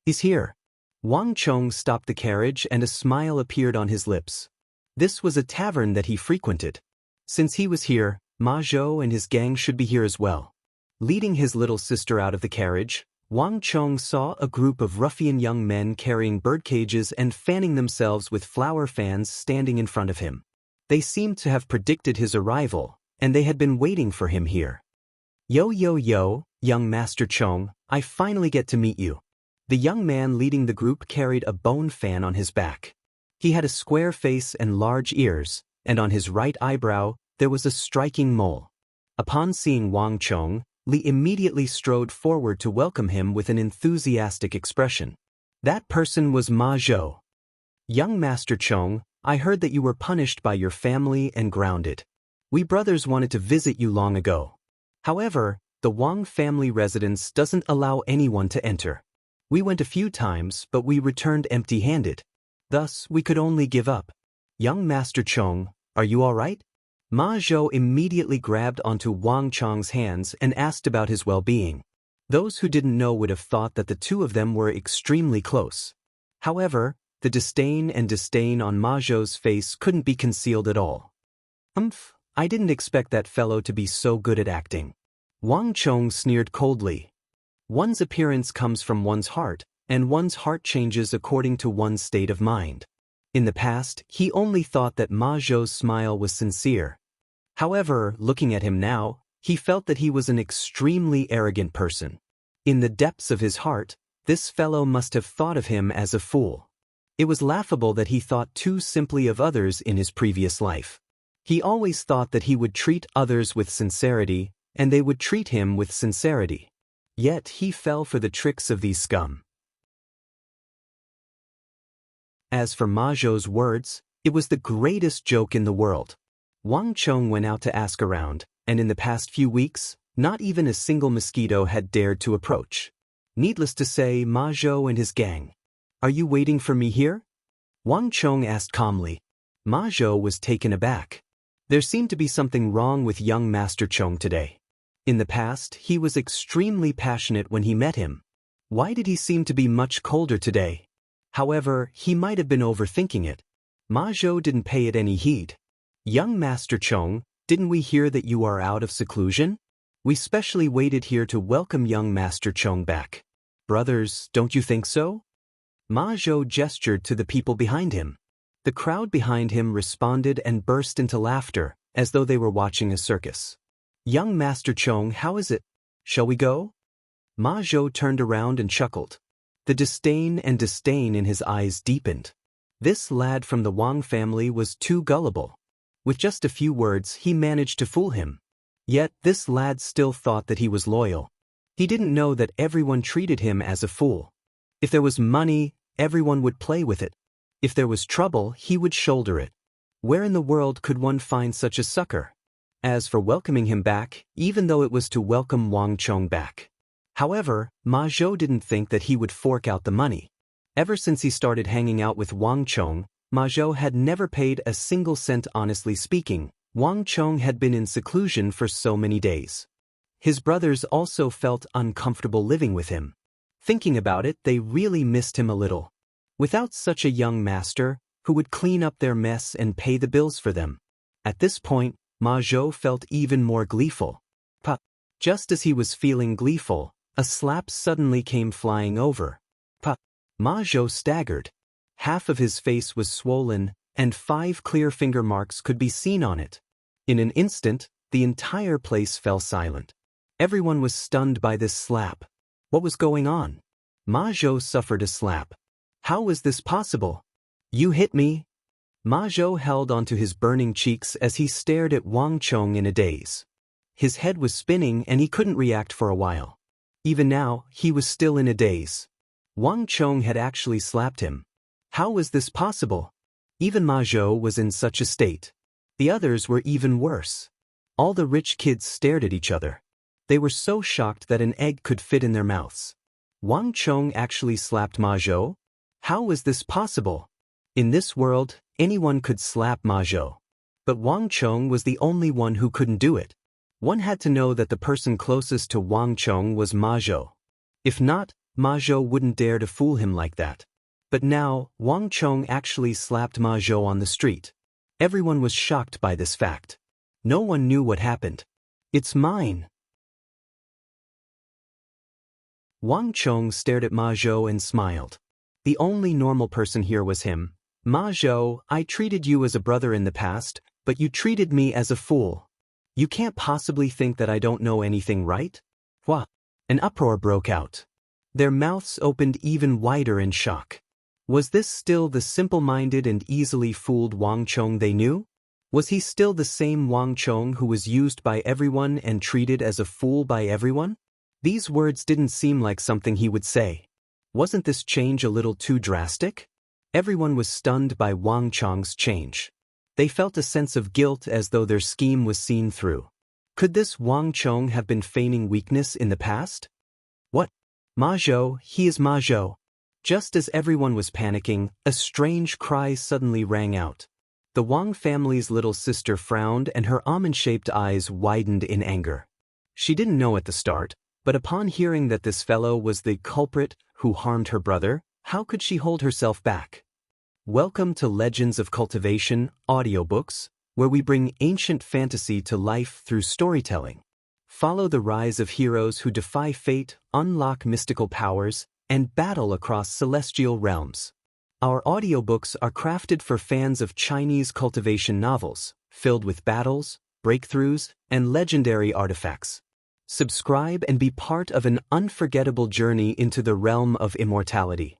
He's here. Wang Chong stopped the carriage and a smile appeared on his lips. This was a tavern that he frequented. Since he was here, Ma Zhou and his gang should be here as well. Leading his little sister out of the carriage, Wang Chong saw a group of ruffian young men carrying bird cages and fanning themselves with flower fans standing in front of him. They seemed to have predicted his arrival, and they had been waiting for him here. Yo yo yo, young Master Chong, I finally get to meet you. The young man leading the group carried a bone fan on his back. He had a square face and large ears, and on his right eyebrow, there was a striking mole. Upon seeing Wang Chong, Li immediately strode forward to welcome him with an enthusiastic expression. That person was Ma Zhou. Young Master Chong, I heard that you were punished by your family and grounded. We brothers wanted to visit you long ago. However, the Wang family residence doesn't allow anyone to enter. We went a few times, but we returned empty-handed. Thus, we could only give up. Young Master Chong, are you all right? Ma Zhou immediately grabbed onto Wang Chong's hands and asked about his well-being. Those who didn't know would have thought that the two of them were extremely close. However, the disdain on Ma Zhou's face couldn't be concealed at all. I didn't expect that fellow to be so good at acting. Wang Chong sneered coldly. One's appearance comes from one's heart, and one's heart changes according to one's state of mind. In the past, he only thought that Ma Zhou's smile was sincere. However, looking at him now, he felt that he was an extremely arrogant person. In the depths of his heart, this fellow must have thought of him as a fool. It was laughable that he thought too simply of others in his previous life. He always thought that he would treat others with sincerity, and they would treat him with sincerity. Yet he fell for the tricks of these scum. As for Ma Zhou's words, it was the greatest joke in the world. Wang Chong went out to ask around, and in the past few weeks, not even a single mosquito had dared to approach. Needless to say, Ma Zhou and his gang. Are you waiting for me here? Wang Chong asked calmly. Ma Zhou was taken aback. There seemed to be something wrong with young Master Chong today. In the past, he was extremely passionate when he met him. Why did he seem to be much colder today? However, he might have been overthinking it. Ma Zhou didn't pay it any heed. Young Master Chong, didn't we hear that you are out of seclusion? We specially waited here to welcome young Master Chong back. Brothers, don't you think so? Ma Zhou gestured to the people behind him. The crowd behind him responded and burst into laughter, as though they were watching a circus. Young Master Chong, how is it? Shall we go? Ma Zhou turned around and chuckled. The disdain in his eyes deepened. This lad from the Wang family was too gullible. With just a few words, he managed to fool him. Yet, this lad still thought that he was loyal. He didn't know that everyone treated him as a fool. If there was money, everyone would play with it. If there was trouble, he would shoulder it. Where in the world could one find such a sucker? As for welcoming him back, even though it was to welcome Wang Chong back. However, Ma Zhou didn't think that he would fork out the money. Ever since he started hanging out with Wang Chong, Ma Zhou had never paid a single cent. Honestly speaking, Wang Chong had been in seclusion for so many days. His brothers also felt uncomfortable living with him. Thinking about it, they really missed him a little. Without such a young master, who would clean up their mess and pay the bills for them. At this point, Ma Zhou felt even more gleeful. Pa! Just as he was feeling gleeful, a slap suddenly came flying over. Pa! Ma Zhou staggered. Half of his face was swollen, and 5 clear finger marks could be seen on it. In an instant, the entire place fell silent. Everyone was stunned by this slap. What was going on? Ma Zhou suffered a slap. How was this possible? You hit me? Ma Zhou held onto his burning cheeks as he stared at Wang Chong in a daze. His head was spinning and he couldn't react for a while. Even now, he was still in a daze. Wang Chong had actually slapped him. How was this possible? Even Ma Zhou was in such a state. The others were even worse. All the rich kids stared at each other. They were so shocked that an egg could fit in their mouths. Wang Chong actually slapped Ma Zhou? How was this possible? In this world, anyone could slap Ma Zhou. But Wang Chong was the only one who couldn't do it. One had to know that the person closest to Wang Chong was Ma Zhou. If not, Ma Zhou wouldn't dare to fool him like that. But now, Wang Chong actually slapped Ma Zhou on the street. Everyone was shocked by this fact. No one knew what happened. It's mine. Wang Chong stared at Ma Zhou and smiled. The only normal person here was him. Ma Zhou, I treated you as a brother in the past, but you treated me as a fool. You can't possibly think that I don't know anything, right? Wha? An uproar broke out. Their mouths opened even wider in shock. Was this still the simple-minded and easily fooled Wang Chong they knew? Was he still the same Wang Chong who was used by everyone and treated as a fool by everyone? These words didn't seem like something he would say. Wasn't this change a little too drastic? Everyone was stunned by Wang Chong's change. They felt a sense of guilt as though their scheme was seen through. Could this Wang Chong have been feigning weakness in the past? What? Ma Zhou, he is Ma Zhou. Just as everyone was panicking, a strange cry suddenly rang out. The Wang family's little sister frowned and her almond-shaped eyes widened in anger. She didn't know at the start, but upon hearing that this fellow was the culprit who harmed her brother, how could she hold herself back? Welcome to Legends of Cultivation, audiobooks, where we bring ancient fantasy to life through storytelling. Follow the rise of heroes who defy fate, unlock mystical powers, and battle across celestial realms. Our audiobooks are crafted for fans of Chinese cultivation novels, filled with battles, breakthroughs, and legendary artifacts. Subscribe and be part of an unforgettable journey into the realm of immortality.